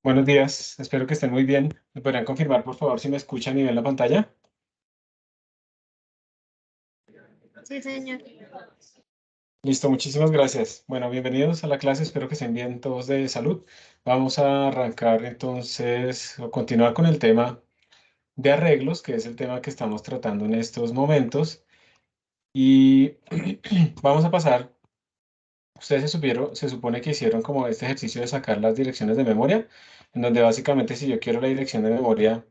Buenos días, espero que estén muy bien. ¿Me podrían confirmar, por favor, si me escuchan y ven la pantalla? Sí, señor. Listo, muchísimas gracias. Bueno, bienvenidos a la clase, espero que estén bien todos de salud. Vamos a arrancar entonces, o continuar con el tema de arreglos, que es el tema que estamos tratando en estos momentos. Y vamos a pasar, ustedes se supone que hicieron como este ejercicio de sacar las direcciones de memoria, en donde básicamente si yo quiero la dirección de memoria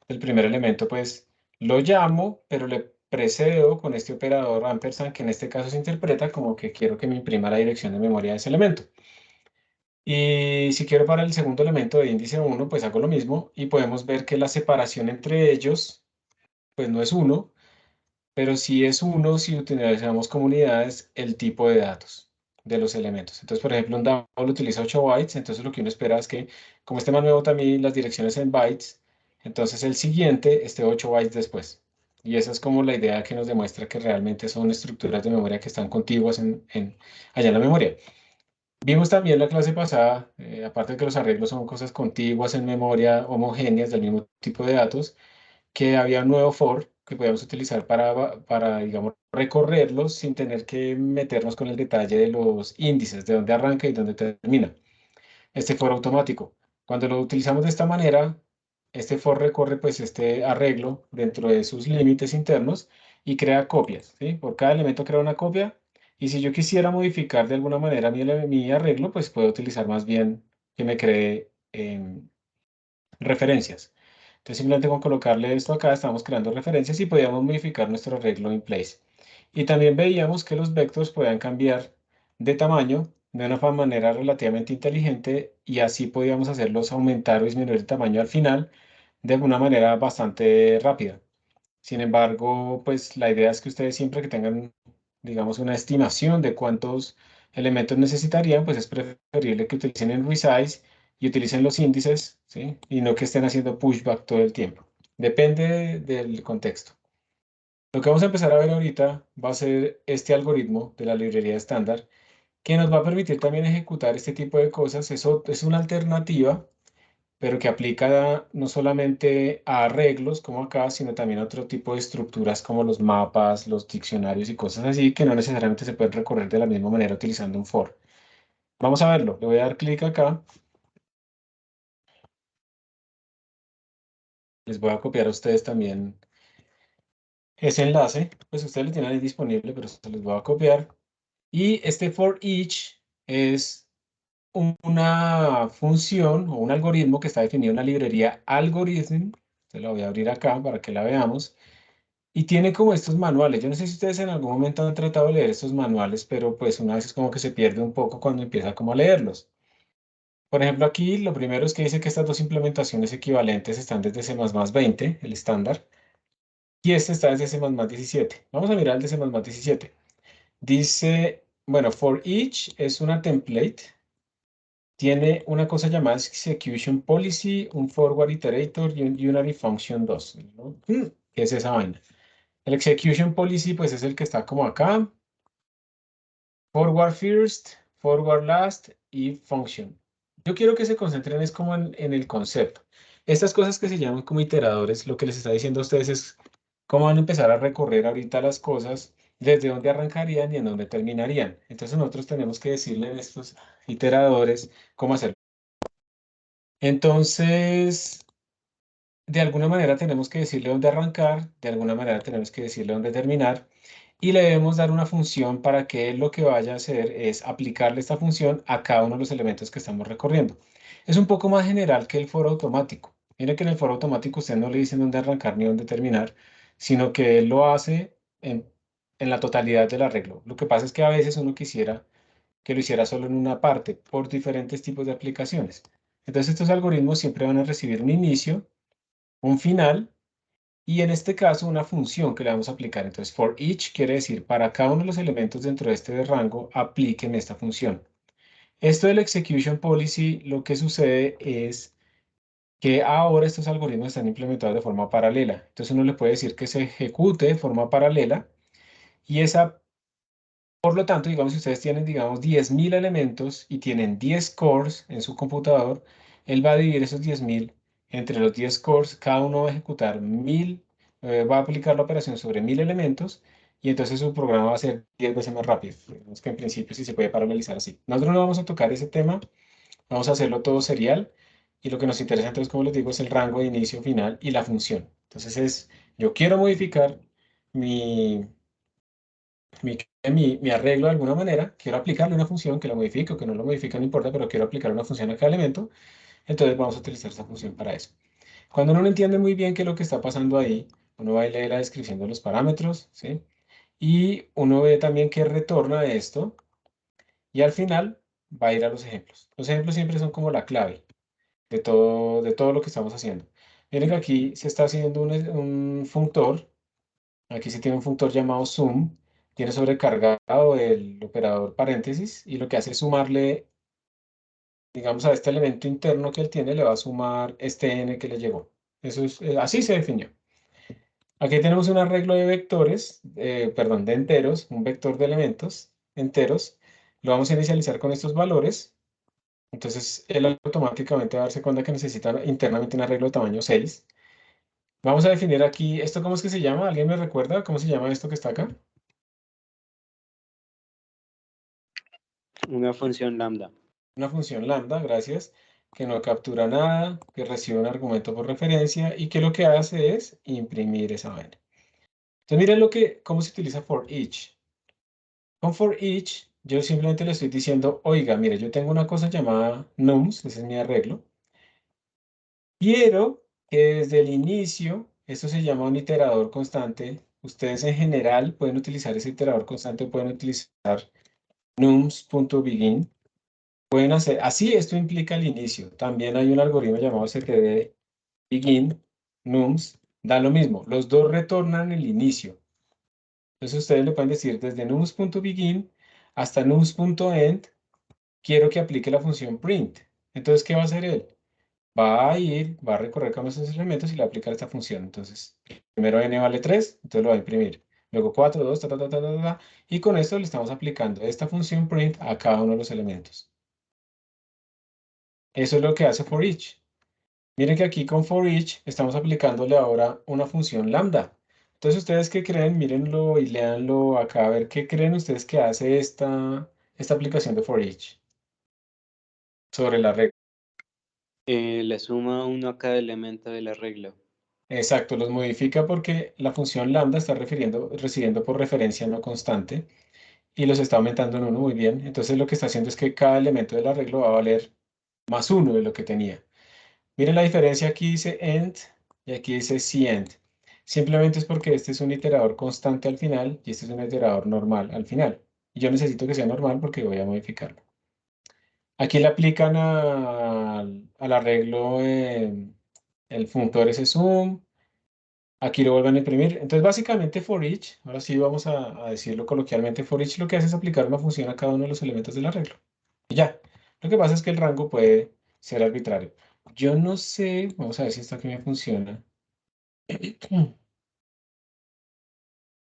del primer elemento, pues lo llamo, pero le precedo con este operador ampersand, que en este caso se interpreta como que quiero que me imprima la dirección de memoria de ese elemento. Y si quiero para el segundo elemento de índice 1, pues hago lo mismo y podemos ver que la separación entre ellos, pues no es 1, pero sí es 1 si utilizamos como unidades el tipo de datos de los elementos. Entonces, por ejemplo, un double utiliza 8 bytes, entonces lo que uno espera es que, como este manual también las direcciones en bytes, entonces el siguiente esté 8 bytes después. Y esa es como la idea que nos demuestra que realmente son estructuras de memoria que están contiguas allá en la memoria. Vimos también la clase pasada, aparte de que los arreglos son cosas contiguas en memoria, homogéneas del mismo tipo de datos, que había un nuevo for que podíamos utilizar para, digamos, recorrerlos sin tener que meternos con el detalle de los índices, de dónde arranca y dónde termina. Este for automático. Cuando lo utilizamos de esta manera, este for recorre pues este arreglo dentro de sus límites internos y crea copias, ¿sí? Por cada elemento crea una copia y si yo quisiera modificar de alguna manera mi arreglo, pues puedo utilizar más bien que me cree referencias. Entonces simplemente con colocarle esto acá estamos creando referencias y podíamos modificar nuestro arreglo in place. Y también veíamos que los vectores podían cambiar de tamaño de una manera relativamente inteligente y así podíamos hacerlos aumentar o disminuir de tamaño al final de una manera bastante rápida. Sin embargo, pues la idea es que ustedes siempre que tengan, digamos, una estimación de cuántos elementos necesitarían, pues es preferible que utilicen el resize y utilicen los índices, ¿sí? Y no que estén haciendo pushback todo el tiempo. Depende del contexto. Lo que vamos a empezar a ver ahorita va a ser este algoritmo de la librería estándar que nos va a permitir también ejecutar este tipo de cosas. Eso es una alternativa pero que aplica no solamente a arreglos como acá, sino también a otro tipo de estructuras como los mapas, los diccionarios y cosas así, que no necesariamente se pueden recorrer de la misma manera utilizando un for. Vamos a verlo. Le voy a dar clic acá. Les voy a copiar a ustedes también ese enlace. Pues ustedes lo tienen ahí disponible, pero se los voy a copiar. Y este for each es una función o un algoritmo que está definido en la librería algorithm. Se la voy a abrir acá para que la veamos. Y tiene como estos manuales. Yo no sé si ustedes en algún momento han tratado de leer estos manuales, pero pues una vez es como que se pierde un poco cuando empieza como a leerlos. Por ejemplo, aquí lo primero es que dice que estas dos implementaciones equivalentes están desde C++20, el estándar, y este está desde C++17. Vamos a mirar el de C++17. Dice, bueno, for each es una template. Tiene una cosa llamada execution policy, un forward iterator y un unary function 2, ¿no? ¿Qué es esa vaina? El execution policy, pues es el que está como acá. Forward first, forward last y function. Yo quiero que se concentren es como en el concepto. Estas cosas que se llaman como iteradores, lo que les está diciendo a ustedes es cómo van a empezar a recorrer ahorita las cosas, desde dónde arrancarían y en dónde terminarían. Entonces nosotros tenemos que decirle a estos iteradores cómo hacerlo. Entonces, de alguna manera tenemos que decirle dónde arrancar, de alguna manera tenemos que decirle dónde terminar y le debemos dar una función para que él lo que vaya a hacer es aplicarle esta función a cada uno de los elementos que estamos recorriendo. Es un poco más general que el foro automático. Mire que en el foro automático usted no le dicen dónde arrancar ni dónde terminar, sino que él lo hace en la totalidad del arreglo. Lo que pasa es que a veces uno quisiera que lo hiciera solo en una parte por diferentes tipos de aplicaciones. Entonces estos algoritmos siempre van a recibir un inicio, un final y en este caso una función que le vamos a aplicar. Entonces, for each quiere decir para cada uno de los elementos dentro de este rango, aplíqueme esta función. Esto del execution policy, lo que sucede es que ahora estos algoritmos están implementados de forma paralela. Entonces uno le puede decir que se ejecute de forma paralela y esa Por lo tanto, digamos, si ustedes tienen, digamos, 10.000 elementos y tienen 10 cores en su computador, él va a dividir esos 10.000 entre los 10 cores, cada uno va a ejecutar 1.000, va a aplicar la operación sobre 1.000 elementos y entonces su programa va a ser 10 veces más rápido. Digamos que en principio sí se puede paralelizar así. Nosotros no vamos a tocar ese tema, vamos a hacerlo todo serial y lo que nos interesa entonces, como les digo, es el rango de inicio, final y la función. Entonces yo quiero modificar mi mi arreglo de alguna manera, quiero aplicarle una función que la modifique o que no lo modifique, no importa, pero quiero aplicar una función a cada elemento, entonces vamos a utilizar esa función para eso. Cuando uno no entiende muy bien qué es lo que está pasando ahí, uno va a leer la descripción de los parámetros, ¿sí? Y uno ve también qué retorna de esto, y al final va a ir a los ejemplos. Los ejemplos siempre son como la clave de todo lo que estamos haciendo. Miren que aquí se está haciendo un functor. Aquí se tiene un funtor llamado sum, tiene sobrecargado el operador paréntesis y lo que hace es sumarle, digamos, a este elemento interno que él tiene, le va a sumar este n que le llegó. Eso es, así se definió. Aquí tenemos un arreglo de vectores, perdón, de enteros, un vector de elementos enteros. Lo vamos a inicializar con estos valores. Entonces, él automáticamente va a darse cuenta que necesita internamente un arreglo de tamaño 6. Vamos a definir aquí, ¿esto cómo es que se llama? ¿Alguien me recuerda cómo se llama esto que está acá? Una función lambda. Una función lambda, gracias, que no captura nada, que recibe un argumento por referencia y que lo que hace es imprimir esa vaina. Entonces miren cómo se utiliza for each. Con for each, yo simplemente le estoy diciendo, oiga, mire, yo tengo una cosa llamada nums, ese es mi arreglo. Quiero que desde el inicio, esto se llama un iterador constante. Ustedes en general pueden utilizar ese iterador constante, pueden utilizar nums.begin. Pueden hacer, así esto implica el inicio. También hay un algoritmo llamado ctd begin, nums, da lo mismo. Los dos retornan el inicio. Entonces ustedes le pueden decir desde nums.begin hasta nums.end, quiero que aplique la función print. Entonces, ¿qué va a hacer él? Va a ir, va a recorrer con esos elementos y le va a aplicar esta función. Entonces, primero n vale 3, entonces lo va a imprimir. Luego 4, 2, ta, ta, ta, ta, ta, ta, y con esto le estamos aplicando esta función print a cada uno de los elementos. Eso es lo que hace for each. Miren que aquí con for each estamos aplicándole ahora una función lambda. Entonces, ¿ustedes qué creen? Mírenlo y léanlo acá a ver qué creen ustedes que hace esta aplicación de for each sobre la regla. Le suma uno a cada elemento del arreglo. Exacto, los modifica porque la función lambda está recibiendo por referencia no constante y los está aumentando en uno muy bien. Entonces, lo que está haciendo es que cada elemento del arreglo va a valer más uno de lo que tenía. Miren la diferencia, aquí dice end y aquí dice cend. Simplemente es porque este es un iterador constante al final y este es un iterador normal al final. Y yo necesito que sea normal porque voy a modificarlo. Aquí le aplican al arreglo el funtor ese sum. Aquí lo vuelven a imprimir. Entonces, básicamente for each, ahora sí vamos a decirlo coloquialmente, for each lo que hace es aplicar una función a cada uno de los elementos del arreglo. Y ya. Lo que pasa es que el rango puede ser arbitrario. Yo no sé, vamos a ver si esto aquí me funciona.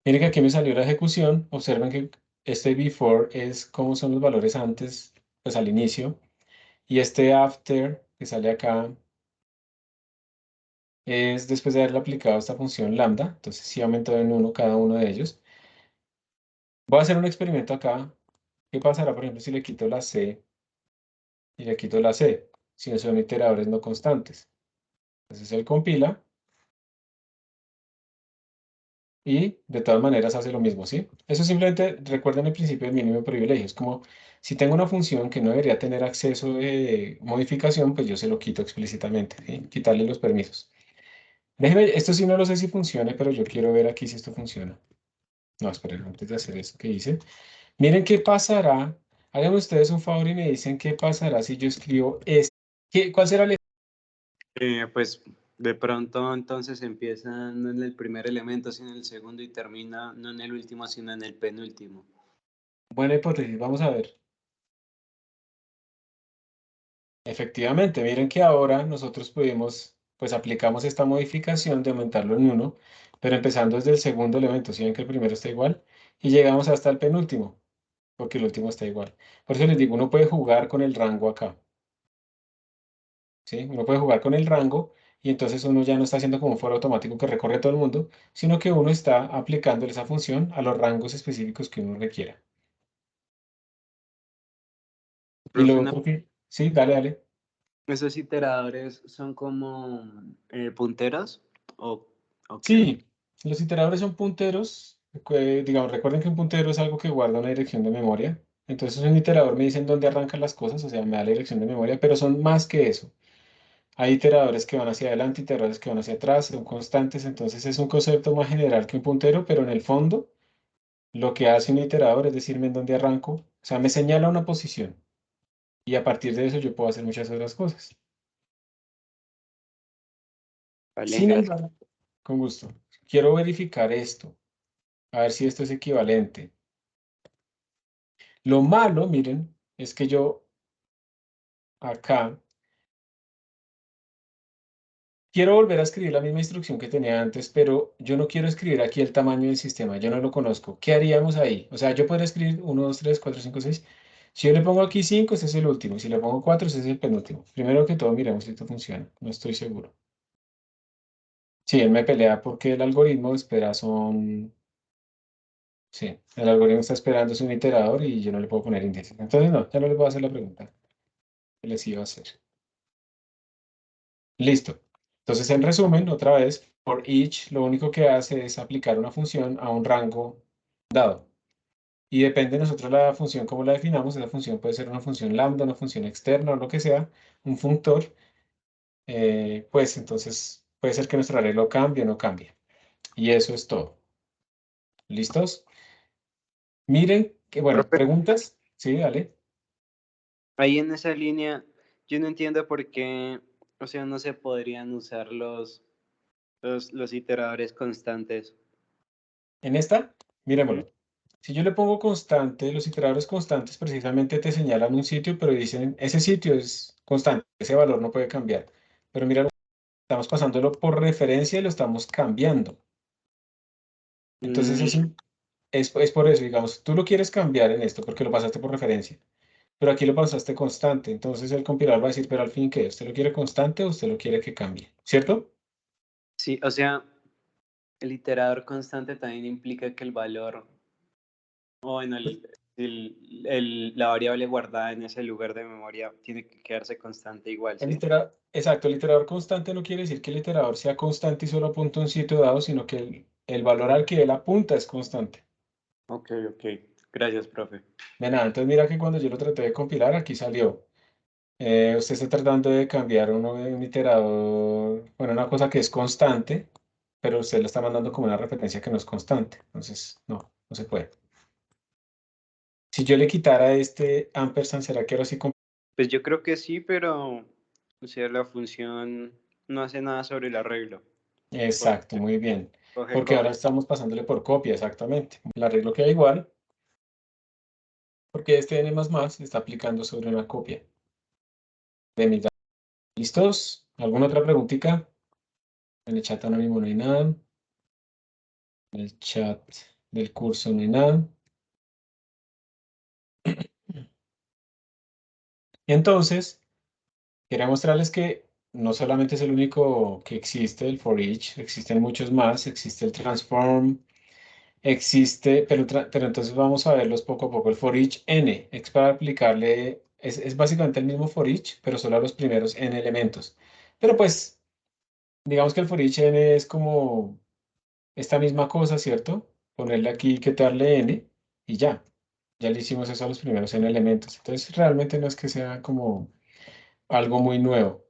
Miren que aquí me salió la ejecución. Observen que este before es cómo son los valores antes, pues al inicio. Y este after, que sale acá, es después de haberle aplicado esta función lambda. Entonces sí aumentó en uno cada uno de ellos. Voy a hacer un experimento acá. ¿Qué pasará, por ejemplo, si le quito la C y le quito la C? Si no son iteradores no constantes. Entonces él compila y de todas maneras hace lo mismo, ¿sí? Eso simplemente recuerden el principio del mínimo privilegio. Es como si tengo una función que no debería tener acceso de modificación, pues yo se lo quito explícitamente, ¿sí? Quitarle los permisos. Déjenme, esto sí no lo sé si funcione, pero yo quiero ver aquí si esto funciona. No, esperen, antes de hacer eso que hice. Miren qué pasará. Háganme ustedes un favor y me dicen qué pasará si yo escribo este. ¿Cuál será el Pues de pronto entonces empieza no en el primer elemento, sino en el segundo y termina no en el último, sino en el penúltimo. buena hipótesis? Vamos a ver. Efectivamente, miren que ahora nosotros pudimos, pues aplicamos esta modificación de aumentarlo en uno, pero empezando desde el segundo elemento, si ven que el primero está igual, y llegamos hasta el penúltimo. porque el último está igual. Por eso les digo, uno puede jugar con el rango acá, ¿sí? Uno puede jugar con el rango y entonces uno ya no está haciendo como un foro automático que recorre todo el mundo, sino que uno está aplicándole esa función a los rangos específicos que uno requiera. Y Profe, lo otro que, sí, dale, dale. ¿esos iteradores son como punteros o, o qué? Sí, los iteradores son punteros. Digamos, recuerden que un puntero es algo que guarda una dirección de memoria. Entonces, un iterador me dice en dónde arrancan las cosas, o sea, me da la dirección de memoria, pero son más que eso. Hay iteradores que van hacia adelante, iteradores que van hacia atrás, son constantes. Entonces, es un concepto más general que un puntero, pero en el fondo, lo que hace un iterador es decirme en dónde arranco, o sea, me señala una posición y a partir de eso yo puedo hacer muchas otras cosas. Vale, Sin gracias. embargo, con gusto, quiero verificar esto, a ver si esto es equivalente. Lo malo, miren, es que yo acá quiero volver a escribir la misma instrucción que tenía antes, pero yo no quiero escribir aquí el tamaño del sistema, yo no lo conozco. ¿Qué haríamos ahí? O sea, yo podría escribir 1, 2, 3, 4, 5, 6. Si yo le pongo aquí 5, ese es el último. Y si le pongo 4, ese es el penúltimo. Primero que todo, miremos si esto funciona. No estoy seguro. Sí, él me pelea porque el algoritmo espera son... Sí, el algoritmo está esperando es un iterador y yo no le puedo poner índices. Entonces, no, ya no les voy a hacer la pregunta que les iba a hacer. Listo. Entonces, en resumen, otra vez, for each lo único que hace es aplicar una función a un rango dado. Y depende de nosotros la función, como la definamos, esa función puede ser una función lambda, una función externa o lo que sea, un funtor, pues entonces puede ser que nuestro arreglo cambie o no cambie. Y eso es todo. ¿Listos? Miren que, bueno, Profe, preguntas. Sí, dale. ahí en esa línea, yo no entiendo por qué, o sea, no se podrían usar los iteradores constantes. En esta, Ujú. miremoslo. Si yo le pongo constante, los iteradores constantes precisamente te señalan un sitio, pero dicen, ese sitio es constante, ese valor no puede cambiar. Pero mira, estamos pasándolo por referencia y lo estamos cambiando. Entonces Mm, es por eso, digamos, tú lo quieres cambiar en esto porque lo pasaste por referencia, pero aquí lo pasaste constante. Entonces el compilador va a decir, pero al fin, ¿qué? ¿Usted lo quiere constante o usted lo quiere que cambie? ¿Cierto? sí, o sea, el iterador constante también implica que el valor, o bueno, la variable guardada en ese lugar de memoria tiene que quedarse constante igual, ¿sí? Exacto, el iterador constante no quiere decir que el iterador sea constante y solo apunta a un sitio dado, sino que el valor al que él apunta es constante. Ok, ok. Gracias, profe. De nada, entonces mira que cuando yo lo traté de compilar, aquí salió. Usted está tratando de cambiar un iterador, bueno, una cosa que es constante, pero usted lo está mandando como una referencia que no es constante. Entonces, no, no se puede. Si yo le quitara este ampersand, ¿será que ahora sí? Pues yo creo que sí, pero, o sea, la función no hace nada sobre el arreglo, Exacto, porque muy bien. coge Porque ahora copia. estamos pasándole por copia, exactamente. El arreglo queda igual, porque este n++ está aplicando sobre una copia de mis datos. ¿Listos? ¿Alguna otra preguntita? En el chat anónimo no hay nada. En el chat del curso no hay nada. Entonces, quería mostrarles que no solamente es el único que existe, el for each, existen muchos más, existe el transform, existe, pero entonces vamos a verlos poco a poco. El for each n es para aplicarle, es básicamente el mismo for each, pero solo a los primeros n elementos. Pero pues, digamos que el for each n es como esta misma cosa, ¿cierto? Ponerle aquí que darle n y ya. Ya le hicimos eso a los primeros n elementos. Entonces, realmente no es que sea como algo muy nuevo.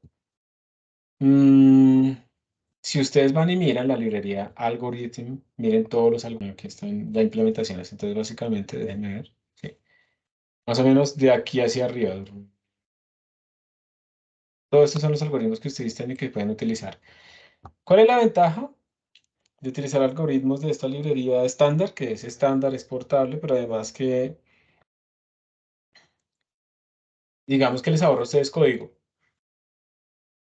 Mm, si ustedes van y miran la librería Algorithm, miren todos los algoritmos que están ya implementaciones. Entonces, básicamente, déjenme ver. Sí. Más o menos de aquí hacia arriba. Todos estos son los algoritmos que ustedes tienen y que pueden utilizar. ¿Cuál es la ventaja de utilizar algoritmos de esta librería estándar? Que es estándar, es portable, pero además que, digamos que les ahorra a ustedes código.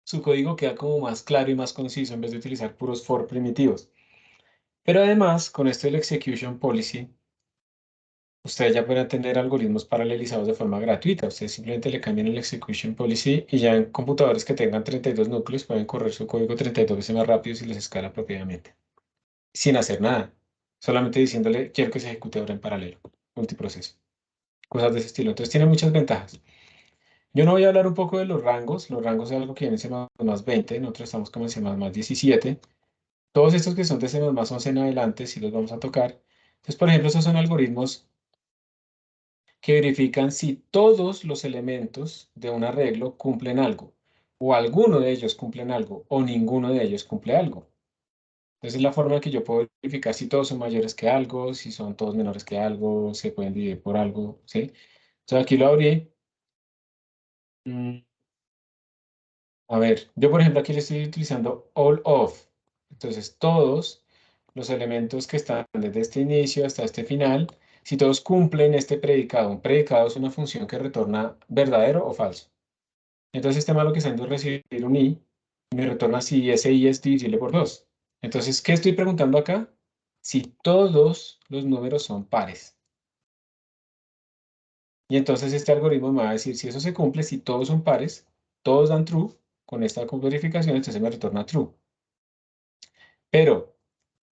Su código queda como más claro y más conciso en vez de utilizar puros for primitivos. Pero además, con esto del execution policy, ustedes ya pueden tener algoritmos paralelizados de forma gratuita. Ustedes simplemente le cambian el execution policy y ya en computadores que tengan 32 núcleos pueden correr su código 32 veces más rápido si les escala apropiadamente, sin hacer nada, solamente diciéndole quiero que se ejecute ahora en paralelo, multiproceso, cosas de ese estilo. Entonces tiene muchas ventajas. Yo no voy a hablar un poco de los rangos. Los rangos es algo que viene en C++20, nosotros estamos como en C++17. Todos estos que son de C++11 en adelante, si los vamos a tocar. Entonces, por ejemplo, estos son algoritmos que verifican si todos los elementos de un arreglo cumplen algo, o alguno de ellos cumplen algo, o ninguno de ellos cumple algo. Entonces, es la forma en que yo puedo verificar si todos son mayores que algo, si son todos menores que algo, se pueden dividir por algo, ¿sí? Entonces, aquí lo abrí. Mm, A ver, yo por ejemplo aquí le estoy utilizando all of. Entonces, todos los elementos que están desde este inicio hasta este final, si todos cumplen este predicado, un predicado es una función que retorna verdadero o falso. Entonces, este malo que está haciendo es recibir un i, y me retorna si ese i es divisible por 2. Entonces, ¿qué estoy preguntando acá? Si todos los números son pares. Y entonces este algoritmo me va a decir si eso se cumple, si todos son pares, todos dan true, con esta verificación, entonces me retorna true. Pero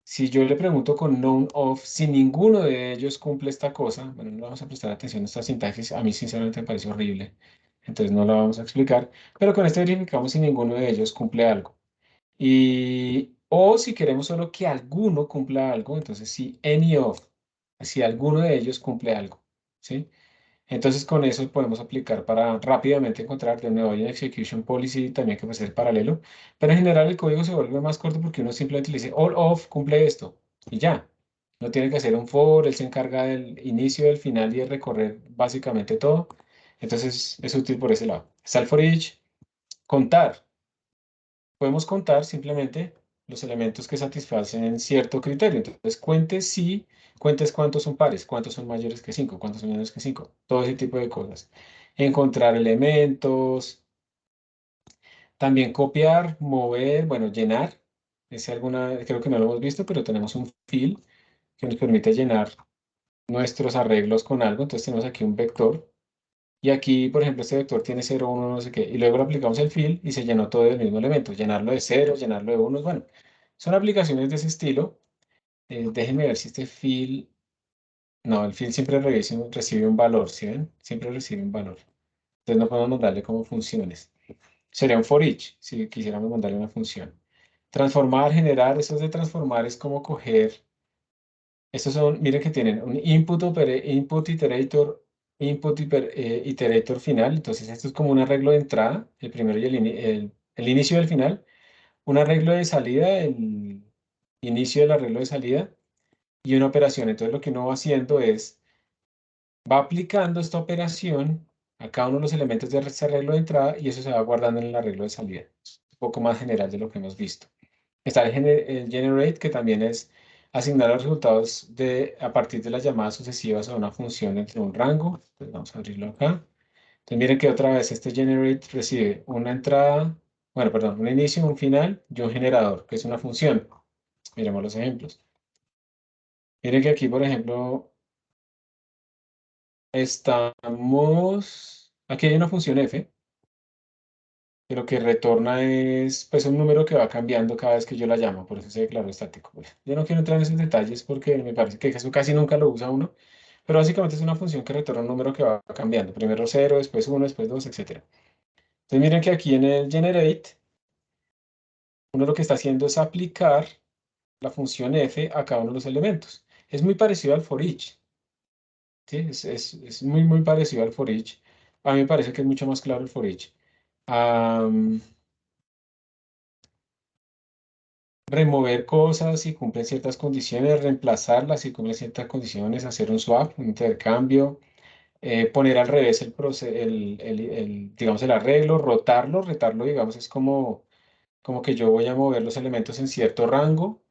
si yo le pregunto con known of, si ninguno de ellos cumple esta cosa, bueno, no vamos a prestar atención a esta sintaxis, a mí sinceramente me parece horrible, entonces no la vamos a explicar, pero con esto verificamos si ninguno de ellos cumple algo. O si queremos solo que alguno cumpla algo, entonces si any of, si alguno de ellos cumple algo, ¿sí? Entonces con eso podemos aplicar para rápidamente encontrar de nuevo hay en execution policy también que puede ser paralelo, pero en general el código se vuelve más corto porque uno simplemente le dice all of cumple esto y ya. No tiene que hacer un for, él se encarga del inicio, del final y de recorrer básicamente todo. Entonces es útil por ese lado. Está el for each, contar. Podemos contar simplemente los elementos que satisfacen cierto criterio. Entonces, cuentes cuántos son pares, cuántos son mayores que 5, cuántos son menores que 5, todo ese tipo de cosas. Encontrar elementos, también copiar, mover, bueno, llenar. Creo que no lo hemos visto, pero tenemos un fill que nos permite llenar nuestros arreglos con algo. Entonces, tenemos aquí un vector. Y aquí, por ejemplo, este vector tiene 0, 1, no sé qué. Y luego le aplicamos el fill y se llenó todo del mismo elemento. Llenarlo de 0, llenarlo de 1. Bueno, son aplicaciones de ese estilo. Déjenme ver si este fill... No, el fill siempre recibe un valor, ¿sí ven? Siempre recibe un valor. Entonces no podemos mandarle como funciones. Sería un for each, si quisiéramos mandarle una función. Transformar, generar, eso de transformar es como coger... Estos son, miren que tienen un input iterator, iterator final. Entonces, esto es como un arreglo de entrada, el primero y el inicio y el final. Un arreglo de salida, el inicio del arreglo de salida y una operación. Entonces, lo que uno va haciendo es, va aplicando esta operación a cada uno de los elementos de ese arreglo de entrada y eso se va guardando en el arreglo de salida. Es un poco más general de lo que hemos visto. Está el generate, que también es asignar los resultados a partir de las llamadas sucesivas a una función entre un rango. Entonces vamos a abrirlo acá. Entonces miren que otra vez este generate recibe una entrada, bueno, perdón, un inicio, un final y un generador, que es una función. Miremos los ejemplos. Miren que aquí, por ejemplo, aquí hay una función f, que lo que retorna es pues un número que va cambiando cada vez que yo la llamo, por eso se declaró estático. Bueno, yo no quiero entrar en esos detalles porque me parece que eso casi nunca lo usa uno, pero básicamente es una función que retorna un número que va cambiando, primero 0, después 1, después 2, etcétera. Entonces miren que aquí en el generate, uno lo que está haciendo es aplicar la función f a cada uno de los elementos. Es muy parecido al for each, ¿sí? Es muy, muy parecido al for each. A mí me parece que es mucho más claro el for each. Remover cosas si cumplen ciertas condiciones, reemplazarlas si cumplen ciertas condiciones, hacer un swap, un intercambio, poner al revés digamos, el arreglo, rotarlo, retarlo, digamos, es como que yo voy a mover los elementos en cierto rango,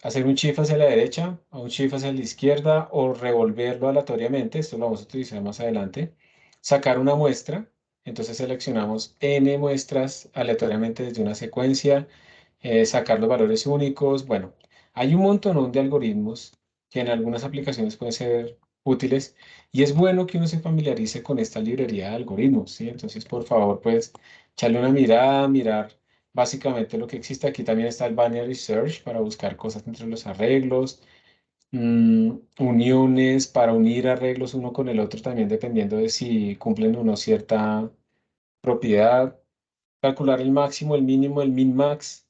hacer un shift hacia la derecha, o un shift hacia la izquierda, o revolverlo aleatoriamente, esto lo vamos a utilizar más adelante, sacar una muestra, entonces seleccionamos n muestras aleatoriamente desde una secuencia, sacar los valores únicos. Bueno, hay un montón de algoritmos que en algunas aplicaciones pueden ser útiles. Y es bueno que uno se familiarice con esta librería de algoritmos, ¿sí? Entonces, por favor, pues, echarle una mirada, mirar básicamente lo que existe. Aquí también está el binary search para buscar cosas entre los arreglos, uniones para unir arreglos uno con el otro, también dependiendo de si cumplen o no cierta propiedad. Calcular el máximo, el mínimo, el min-max.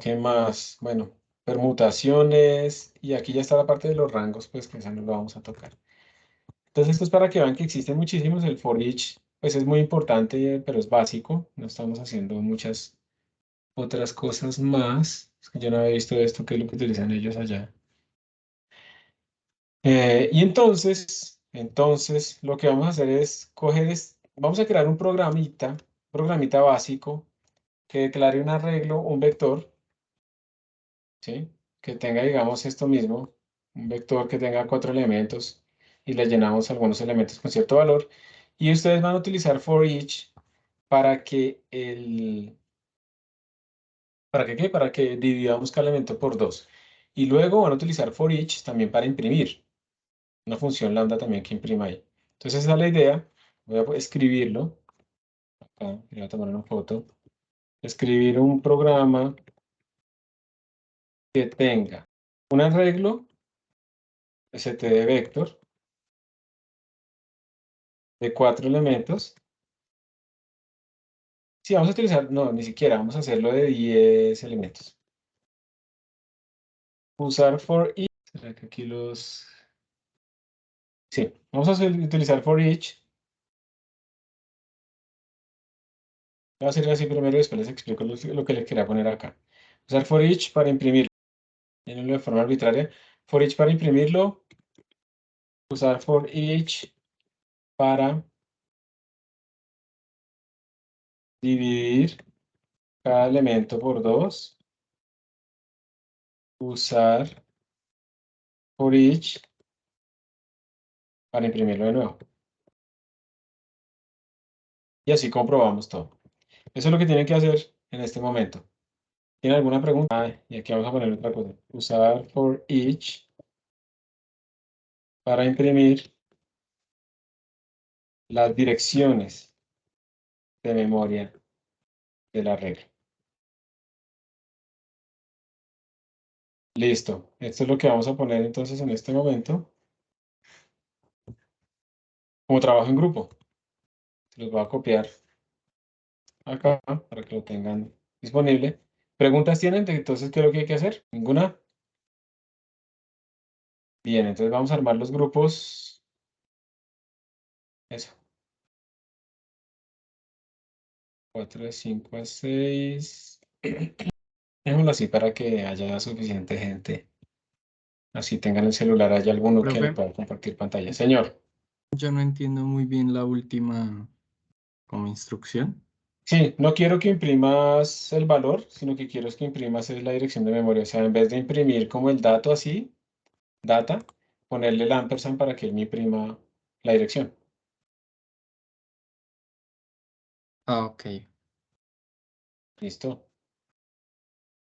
¿Qué más? Bueno, permutaciones. Y aquí ya está la parte de los rangos, pues que esa no lo vamos a tocar. Entonces, esto es para que vean que existen muchísimos. El for each, pues es muy importante, pero es básico. No estamos haciendo muchas otras cosas más. Es que yo no había visto esto, que es lo que utilizan ellos allá. Y entonces, lo que vamos a hacer es coger, vamos a crear un programita básico que declare un arreglo, un vector, ¿sí? Que tenga, digamos, esto mismo, un vector que tenga 4 elementos y le llenamos algunos elementos con cierto valor. Y ustedes van a utilizar for each para que ¿para que qué? Para que dividamos cada elemento por 2. Y luego van a utilizar for each también para imprimir. Una función lambda también que imprima ahí. Entonces esa es la idea. Voy a escribirlo. Acá, voy a tomar una foto. Escribir un programa que tenga un arreglo std vector de 4 elementos. Sí, vamos a utilizar, no, ni siquiera, vamos a hacerlo de 10 elementos. Usar for each. ¿Será que aquí los...? Sí, vamos a utilizar for each. Voy a hacer así primero y después les explico lo que les quería poner acá. Usar for each para imprimirlo. Llénenlo de forma arbitraria. For each para imprimirlo. Usar for each para dividir cada elemento por 2. Usar for each para imprimirlo de nuevo. Y así comprobamos todo. Eso es lo que tienen que hacer en este momento. ¿Tienen alguna pregunta? Y aquí vamos a poner otra cosa. Usar for each para imprimir las direcciones de memoria de la regla. Listo. Esto es lo que vamos a poner entonces en este momento como trabajo en grupo. Los voy a copiar acá para que lo tengan disponible. ¿Preguntas tienen? Entonces, ¿qué es lo que hay que hacer? ¿Ninguna? Bien, entonces vamos a armar los grupos. Eso. 4 de 5 a 6. Dejémoslo así para que haya suficiente gente. Así tengan el celular, hay alguno que le Profe, pueda compartir pantalla. Señor. yo no entiendo muy bien la última como instrucción. Sí, no quiero que imprimas el valor, sino que quiero es que imprimas es la dirección de memoria. O sea, en vez de imprimir como el dato así, data, ponerle el ampersand para que él me imprima la dirección. Ah, ok. Listo.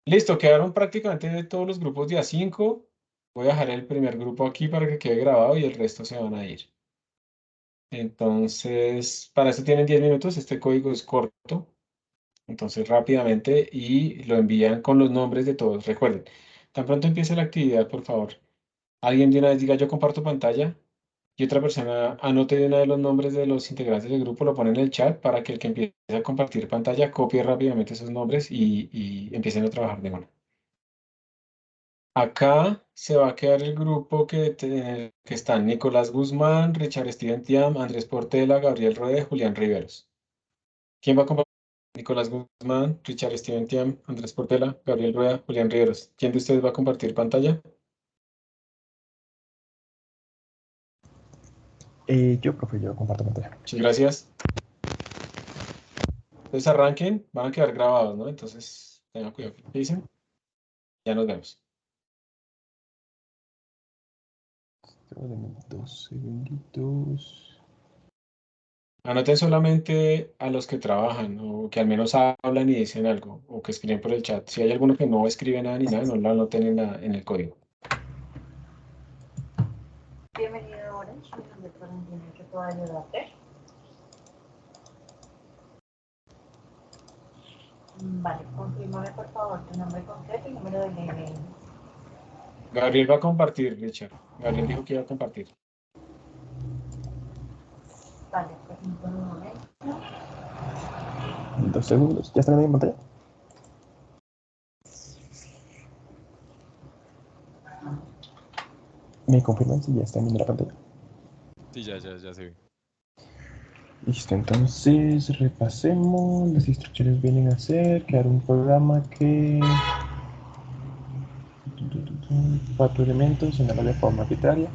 Listo, quedaron prácticamente de todos los grupos de A5. Voy a dejar el primer grupo aquí para que quede grabado y el resto se van a ir. Entonces, para eso tienen 10 minutos. Este código es corto. Entonces, rápidamente y lo envían con los nombres de todos. Recuerden, tan pronto empiece la actividad, por favor, alguien de una vez diga yo comparto pantalla y otra persona anote de una de los nombres de los integrantes del grupo, lo pone en el chat para que el que empiece a compartir pantalla copie rápidamente esos nombres y empiecen a trabajar de una. Acá se va a quedar el grupo que están Nicolás Guzmán, Richard Steven Tiam, Andrés Portela, Gabriel Rueda, Julián Riveros. ¿Quién va a compartir? Nicolás Guzmán, Richard Steven Tiam, Andrés Portela, Gabriel Rueda, Julián Riveros. ¿Quién de ustedes va a compartir pantalla? Yo, profe, yo comparto pantalla. Muchas gracias. Entonces arranquen, van a quedar grabados, ¿no? Entonces, tengan cuidado. ¿Qué dicen? Ya nos vemos. Denme 2 segunditos. Anoten solamente a los que trabajan o que al menos hablan y dicen algo o que escriben por el chat. Si hay alguno que no escribe nada ni nada, no lo anoten en el código. Bienvenido a Orange, mi nombre es Valentina, ¿en qué puedo ayudarte? Vale, confírmame por favor tu nombre completo y número de DNI. Gabriel va a compartir, Richard. Gabriel dijo que iba a compartir. Vale, permítame un momento. 2 segundos. ¿Ya están en pantalla? ¿Me confirman si ya están viendo la pantalla? Sí, ya se ve. Listo, entonces repasemos. Las instrucciones vienen a ser crear un programa que 4 elementos en la de forma arbitraria,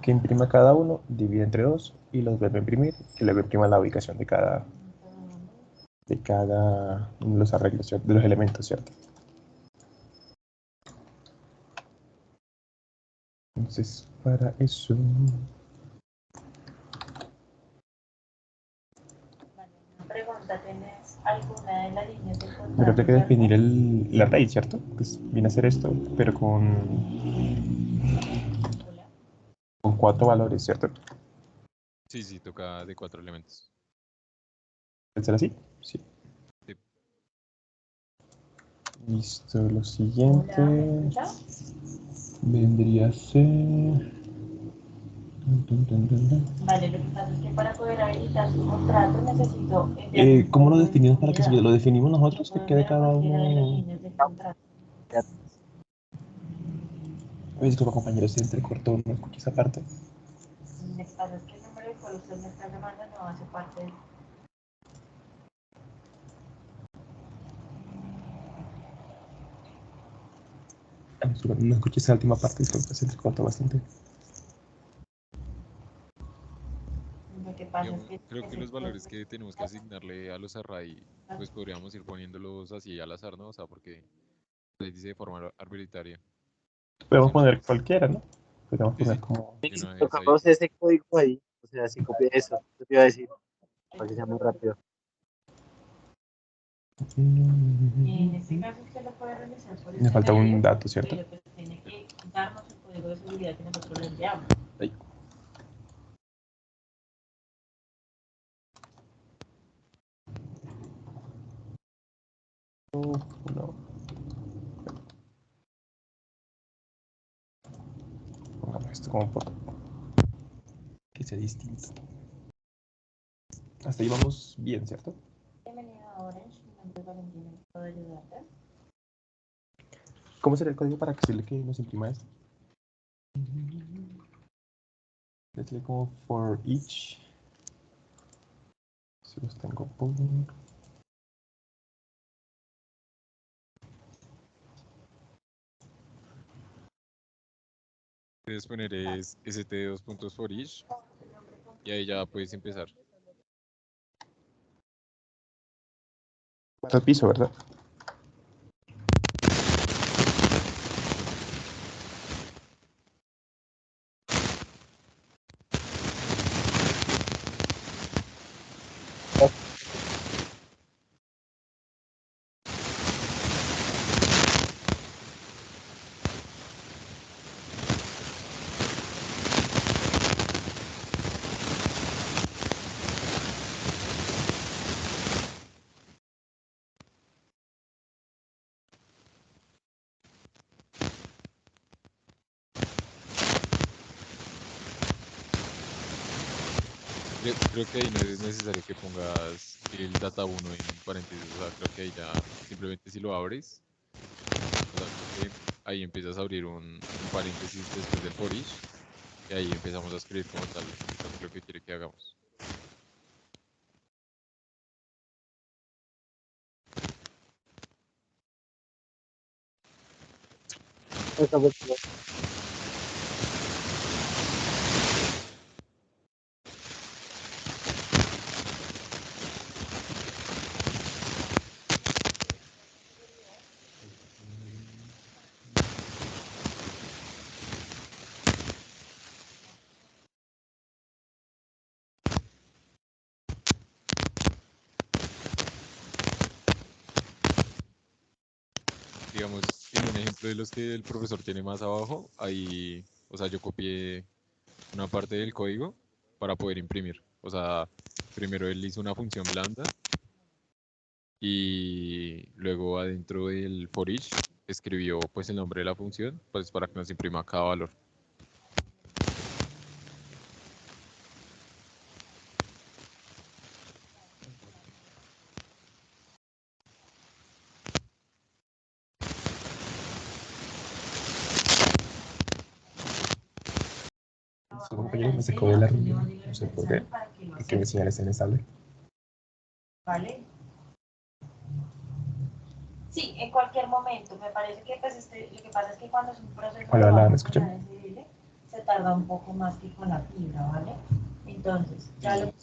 que imprima cada uno, divide entre 2 y los vuelve a imprimir, y luego imprima la ubicación de cada los arreglos, ¿cierto? De los elementos, ¿cierto? Entonces, para eso, Vale, una pregunta, ¿tienes alguna de las líneas del pero contrato? habría que definir la raíz, ¿cierto? Pues viene a ser esto, pero Hola. con 4 valores, ¿cierto? Sí, toca de 4 elementos. ¿Puede ser así? Sí. Sí. Listo, lo Hola, siguiente ¿me escuchas? vendría a ser... Vale, lo que pasa es que para poder habilitar su contrato necesito ¿Cómo lo definimos para que se lo definimos nosotros? Que quede cada cualquiera de las uno... líneas del contrato. Disculpa, compañero, se entrecortó, no escuché esa parte. Lo que pasa es que el número del cual usted me está llamando no hace parte del... Disculpa, no escuché esa última parte, disculpa, se entrecortó bastante. Lo que pasa es Digamos, que creo que ese los código valores que tenemos que asignarle a los array, pues podríamos ir poniéndolos así al azar, ¿no? O sea, porque les dice de forma arbitraria. Podemos Si no, poner cualquiera, ¿no? Podemos sí, poner sí, como... de Y si una vez ahí. tocamos ese código ahí, o sea, si copia eso, te iba a decir, para que sea muy rápido. Y en este caso usted lo puede realizar por Me este falta un medio, dato, ¿cierto? pero pues tiene que darnos el código de seguridad que nosotros le enviamos. Ahí. No, pongamos esto como por... que sea distinto. Hasta ahí vamos bien, ¿cierto? Bienvenido a Orange, mi nombre es Valentina, ¿puedo ayudarte? ¿Cómo será el código para decirle que nos imprima esto? Decirle como for each. Si los tengo por... Puedes poner es st 2 for each y ahí ya puedes empezar. Al piso, ¿verdad? Creo que ahí no es necesario que pongas el data 1 en paréntesis, o sea, creo que ahí ya simplemente si lo abres, o sea, creo que ahí empiezas a abrir un paréntesis después del for each y ahí empezamos a escribir como tal lo que quiere que hagamos. Está bueno. digamos, en un ejemplo de los que el profesor tiene más abajo, ahí, o sea, yo copié una parte del código para poder imprimir. O sea, primero él hizo una función blanda y luego adentro del for each escribió pues el nombre de la función, pues para que nos imprima cada valor. Su compañero me sacó de la reunión, no sé por qué, porque mi señal está inestable. ¿Vale? Sí, en cualquier momento. Me parece que pues lo que pasa es que cuando es un proceso Hola, de hola, ¿me bajo escuchan? con la SDL, se tarda un poco más que con la fibra, ¿vale? Entonces, ya lo que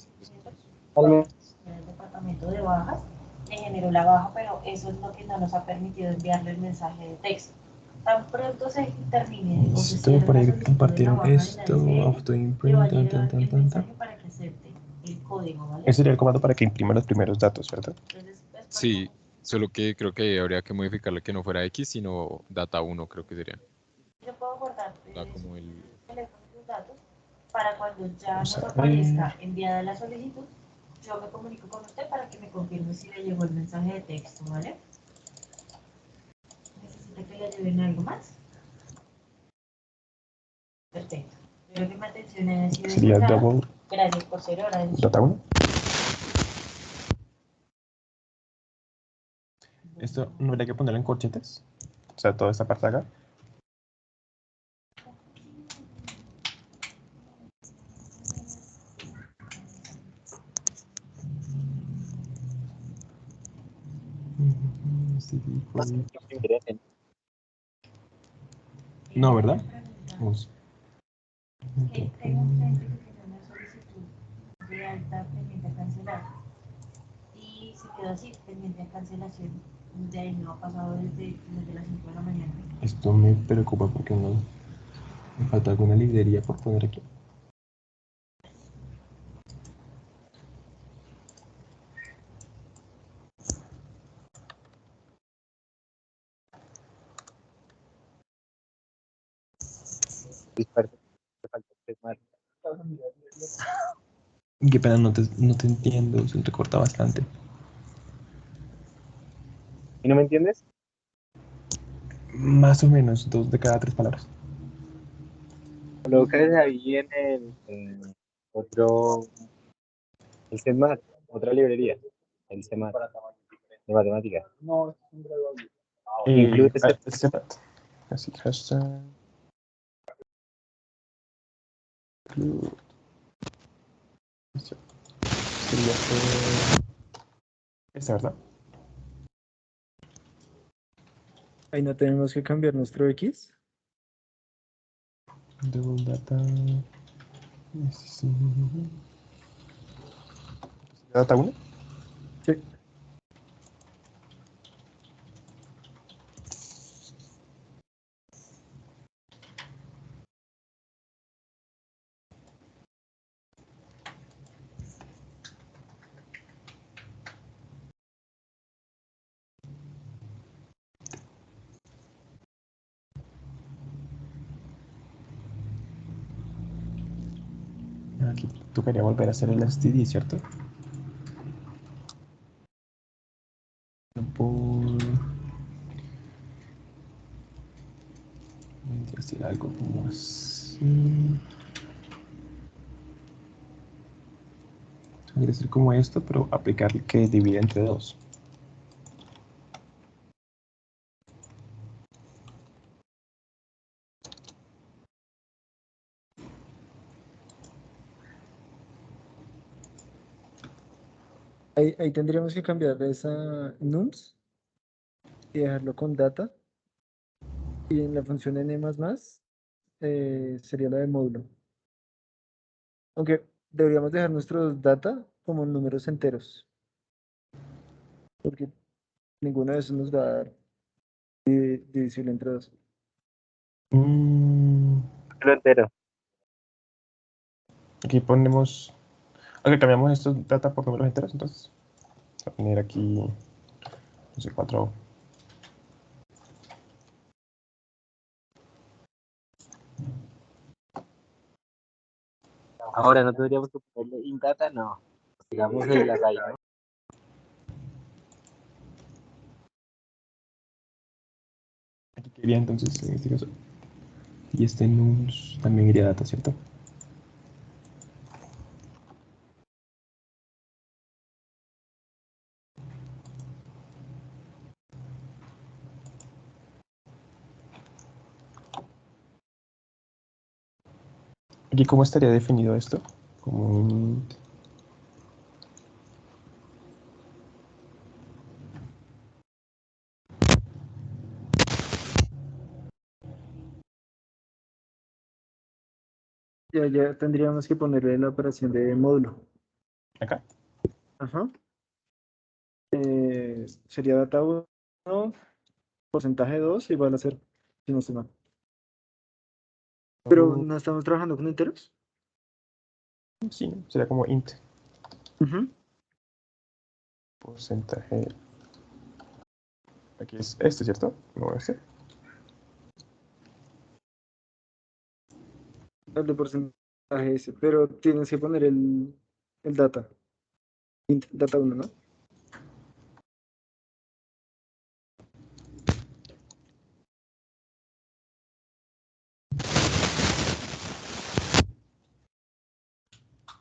en el departamento de bajas le generó la baja, pero eso es lo que no nos ha permitido enviarle el mensaje de texto. Tan pronto se termine o se Listo, cierre por la ahí solicitud de la compartieron baja de la esto, SDL, le va a autoimprint, tan, llegar tan, tan, el tan, tan. mensaje para que acepte el código, ¿vale? Ese sería el comando para que imprima los primeros datos, ¿verdad? Entonces, pues, Sí, solo que creo que habría que modificarle que no fuera X, sino data 1 creo que sería. yo puedo guardar O sea, como el... teléfono y los datos para cuando ya Vamos nos a aparezca ver. enviada la solicitud, yo me comunico con usted para que me confirme si le llegó el mensaje de texto, ¿vale? ¿Necesita que le lleven algo más? Perfecto. Espero que mi atención haya sido Sería clara. double Gracias por ser hora. data 1. Esto no habría que ponerlo en corchetes. O sea, toda esta parte de acá. No, ¿verdad? Vamos. Que tengo un cliente que tiene una solicitud de alta pendiente a cancelar y se quedó así, pendiente a cancelación. De ahí no ha pasado desde las 5 de la mañana. Esto me preocupa porque no me falta alguna librería por poner aquí. Qué pena, no te entiendo, se entrecorta bastante. ¿Y no me entiendes? Más o menos 2 de cada 3 palabras. Colocas ahí en el otro, el CEMAT, otra librería, el CEMAT de matemáticas. Incluye Sepat. Así que hashtag. Include. Sería esta, ¿verdad? Ahí no tenemos que cambiar nuestro X. Double data. ¿Data 1? Sí. Aquí tocaría volver a hacer el STD, ¿cierto? Por decir algo como así. Tendría que ser como esto, pero aplicar que divide entre 2. Ahí tendríamos que cambiar esa nums y dejarlo con data. Y en la función n++, sería la de módulo. Aunque deberíamos dejar nuestros data como números enteros. Porque ninguno de esos nos va a dar divisible entre 2. lo entero. Aquí ponemos. Ok, cambiamos esto data por números enteros, entonces. Voy a poner aquí, no sé, 4. Ahora no tendríamos que ponerle indata, no. Digamos el array, ¿no? Aquí quería entonces, en este caso. Y este nums también iría data, ¿cierto? Aquí, ¿cómo estaría definido esto? Como un... Ya tendríamos que ponerle la operación de módulo. Acá. Ajá. Sería data 1, porcentaje 2 igual a 0, si no estoy mal. Pero no estamos trabajando con enteros. Sí, ¿no? Sería como int. Ujú. Porcentaje. Aquí es este, ¿cierto? No, este. El de porcentaje ese, pero tienes que poner el data. Int data 1, ¿no?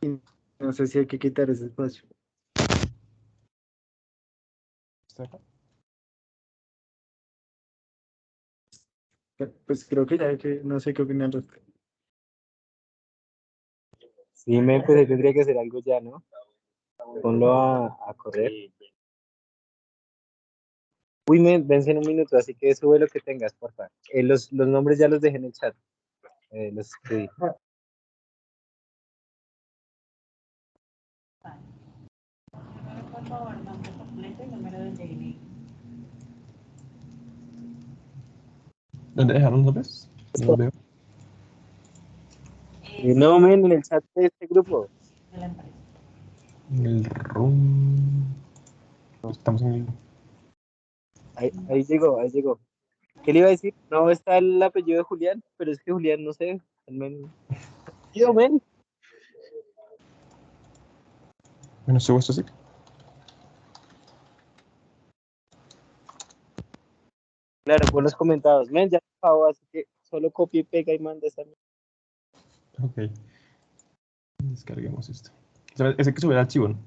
Y no sé si hay que quitar ese espacio. Está acá. Pues creo que ya hay que, no sé qué opinan. Sí, pues tendría que hacer algo ya, ¿no? Ponlo a correr. Uy, vence en un minuto, así que sube lo que tengas, porfa. Los nombres ya los dejé en el chat. Los escribí. Vale. Por favor, nombre completo y número del DNI. ¿Dónde dejaron los nombres? No los veo. No, en el chat de este grupo. De la empresa. En el room. No, estamos en el. Ahí llegó, ahí llegó. ¿Qué le iba a decir? No está el apellido de Julián, pero es que Julián, no sé. Yo, men. Bueno, subo esto sí. Claro, por los comentados. Men, ya acabó, así que solo copia y pega y manda esa. Ok. Descarguemos esto. Ese que sube el archivo, ¿no?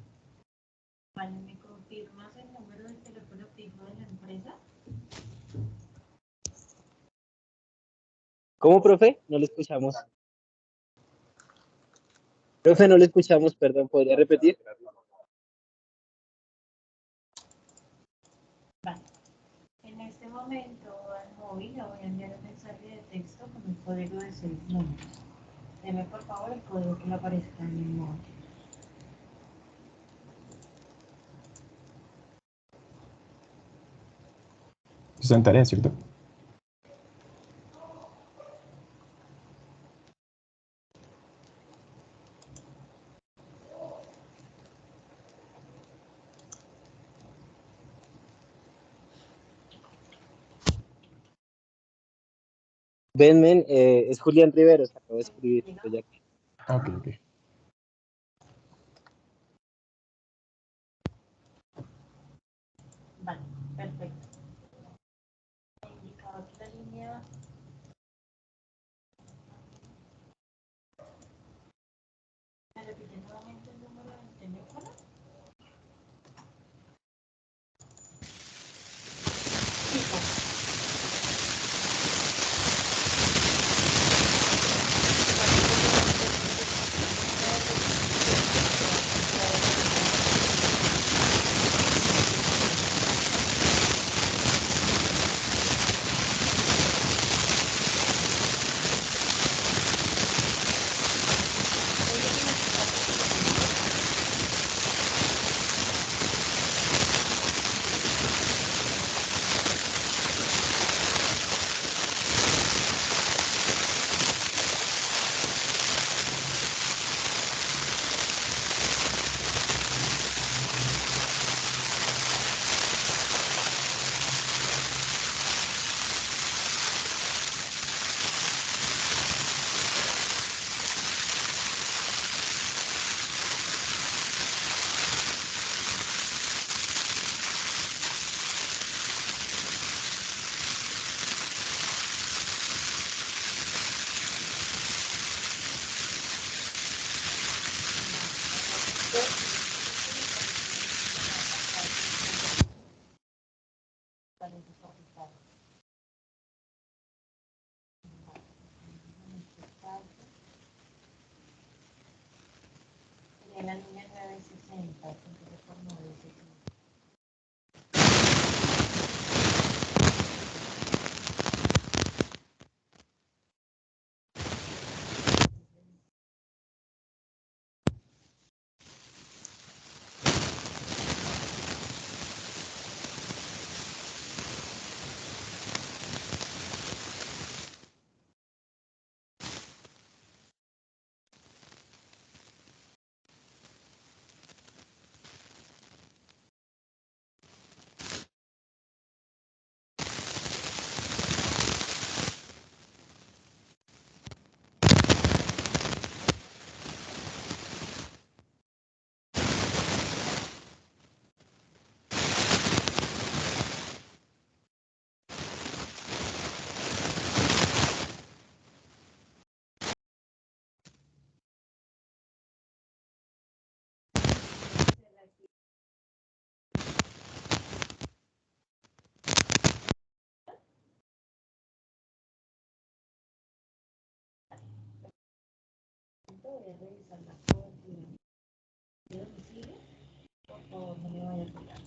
Vale, ¿me confirmas el número del teléfono fijo de la empresa? ¿Cómo, profe? No le escuchamos. Profe, no le escuchamos, perdón, ¿podría repetir? Vale. En este momento al móvil le voy a enviar un mensaje de texto con el código de 6 números. Deme por favor el código que le aparezca en el móvil. Está en tarea, ¿cierto? Ven, men, es Julián Riveros, acabo de escribir. Estoy aquí. Ah, ok, ok. Vale, perfecto. He indicado aquí la línea. ¿Me repite nuevamente el número del teléfono? Fijo. ¿Cuál es su capital? En este caso, sería la línea 960, entonces por 960. Voy a revisar la cobertura de domicilio. Por favor, no me vaya a colgar.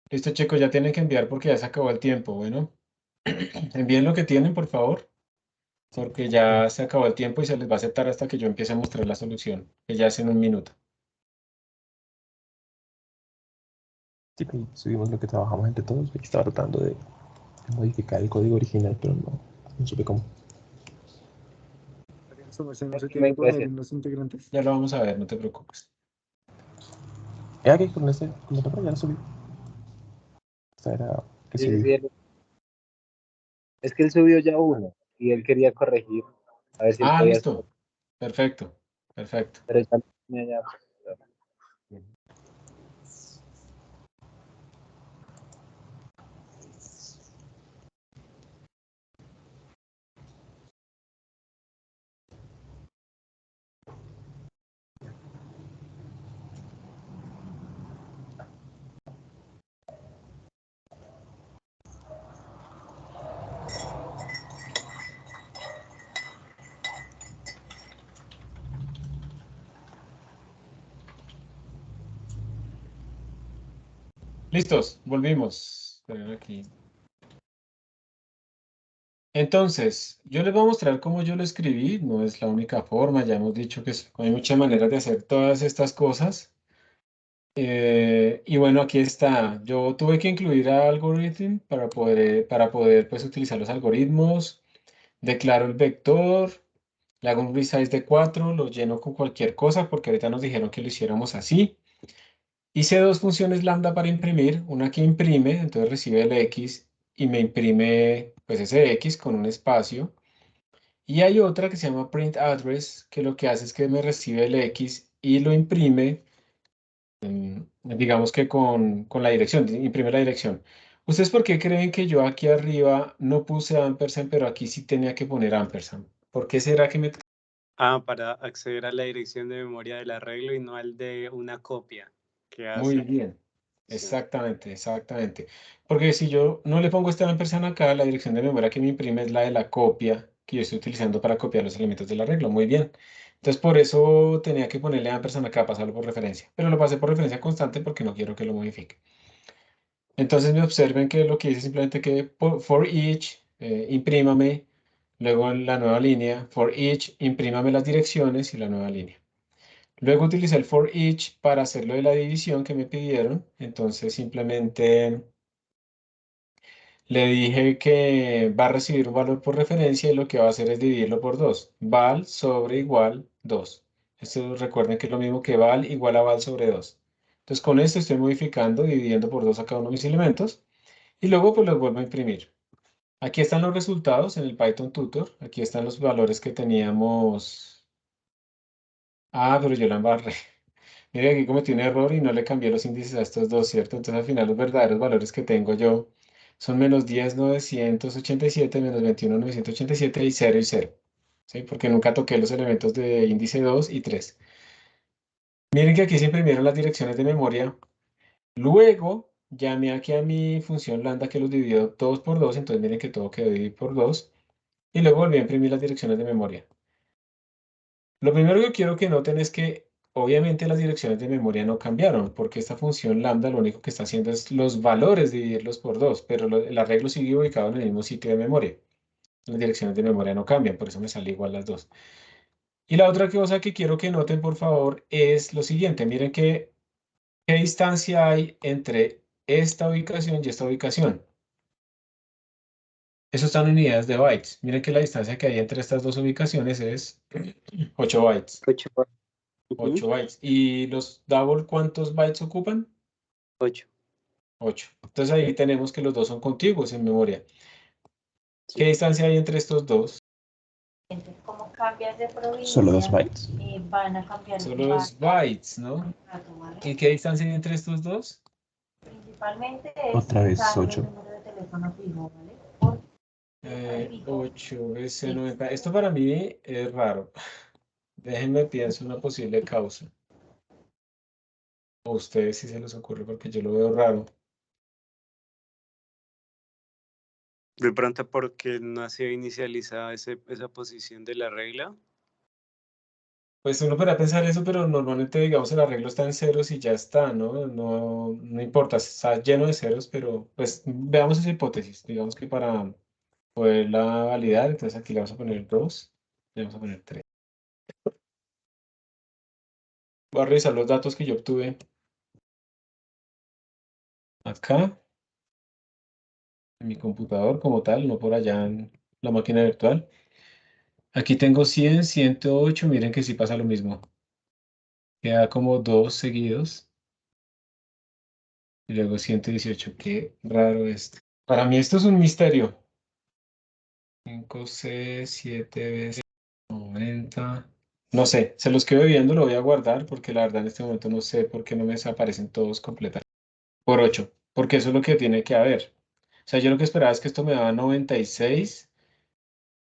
Listo, chicos, ya tienen que enviar porque ya se acabó el tiempo. Bueno, envíen lo que tienen, por favor, porque ya se acabó el tiempo y se les va a aceptar hasta que yo empiece a mostrar la solución, que ya es en un minuto. Sí, ahí subimos lo que trabajamos entre todos. Aquí estaba tratando de modificar el código original, pero no supe cómo. Su merced no se tiene que poner Gracias. en los integrantes. Ya lo vamos a ver, no te preocupes. Aquí con la otra ya lo subí. Esta era que Sí, subí. sí, es que él subió ya uno y él quería corregir, a ver si él Ah, podía hacer, listo. Perfecto, perfecto. pero ya tenía ya. Listos, volvimos. Esperen aquí. Entonces, yo les voy a mostrar cómo yo lo escribí. No es la única forma, ya hemos dicho que hay muchas maneras de hacer todas estas cosas. Y bueno, aquí está. Yo tuve que incluir algorithm para poder pues, utilizar los algoritmos. Declaro el vector, le hago un resize de 4, lo lleno con cualquier cosa porque ahorita nos dijeron que lo hiciéramos así. Hice dos funciones lambda para imprimir, una que imprime, entonces recibe el X y me imprime pues ese X con un espacio. Y hay otra que se llama print address, que lo que hace es que me recibe el X y lo imprime, digamos que con la dirección, imprime la dirección. ¿Ustedes por qué creen que yo aquí arriba no puse ampersand, pero aquí sí tenía que poner ampersand? ¿Por qué será que me... Ah, para acceder a la dirección de memoria del arreglo y no al de una copia que Muy hace. bien, Sí. exactamente, exactamente. Porque si yo no le pongo esta ampersand acá, la dirección de memoria que me imprime es la de la copia que yo estoy utilizando para copiar los elementos del arreglo. Muy bien. Entonces, por eso tenía que ponerle ampersand acá, pasarlo por referencia. Pero lo pasé por referencia constante porque no quiero que lo modifique. Entonces, me observen que lo que hice simplemente que for each, imprímame, luego en la nueva línea, for each, imprímame las direcciones y la nueva línea. Luego utilicé el for each para hacerlo de la división que me pidieron. Entonces simplemente le dije que va a recibir un valor por referencia y lo que va a hacer es dividirlo por 2. Val sobre igual 2. Esto recuerden que es lo mismo que val igual a val sobre 2. Entonces con esto estoy modificando, dividiendo por 2 a cada uno de mis elementos. Y luego pues los vuelvo a imprimir. Aquí están los resultados en el Python Tutor. Aquí están los valores que teníamos. Ah, pero yo la embarré. Mire, aquí cometí un error y no le cambié los índices a estos dos, ¿cierto? Entonces al final los verdaderos valores que tengo yo son menos 10.987, menos 21.987 y 0 y 0. ¿Sí? Porque nunca toqué los elementos de índice 2 y 3. Miren que aquí se imprimieron las direcciones de memoria. Luego llamé aquí a mi función lambda que los dividió 2 por 2, entonces miren que todo quedó dividido por 2. Y luego volví a imprimir las direcciones de memoria. Lo primero que quiero que noten es que obviamente las direcciones de memoria no cambiaron, porque esta función lambda lo único que está haciendo es los valores dividirlos por 2, pero el arreglo sigue ubicado en el mismo sitio de memoria. Las direcciones de memoria no cambian, por eso me sale igual las dos. Y la otra cosa que quiero que noten, por favor, es lo siguiente. Miren qué distancia hay entre esta ubicación y esta ubicación. Eso está en unidades de bytes. Miren que la distancia que hay entre estas dos ubicaciones es 8 bytes. 8. 8 bytes. ¿Y los double cuántos bytes ocupan? 8. 8. Entonces ahí tenemos que los dos son contiguos en memoria. ¿Qué Sí. distancia hay entre estos dos? Entonces, como cambias de provincia, Solo 2 bytes. van a cambiar Solo el 2 bytes, ¿no? dato, ¿vale? ¿Y qué distancia hay entre estos dos? Principalmente es Otra vez usar 8. el número de teléfono fijo, ¿vale? Porque 8 veces 90. Esto para mí es raro. Déjenme pienso una posible causa. A ustedes si se les ocurre porque yo lo veo raro. De pronto porque no ha sido inicializada esa posición de la regla. Pues uno podría pensar eso, pero normalmente, digamos, el arreglo está en ceros y ya está, ¿no? No importa, está lleno de ceros, pero pues veamos esa hipótesis. Digamos que para poderla validar, entonces aquí le vamos a poner 2, le vamos a poner 3. Voy a revisar los datos que yo obtuve acá, en mi computador como tal, no por allá en la máquina virtual. Aquí tengo 100, 108, miren que sí pasa lo mismo. Queda como 2 seguidos. Y luego 118, qué raro esto. Para mí esto es un misterio. 5C, 7 veces 90. No sé, se los quedo viendo, lo voy a guardar porque la verdad en este momento no sé por qué no me desaparecen todos completamente. Por 8, porque eso es lo que tiene que haber. O sea, yo lo que esperaba es que esto me daba 96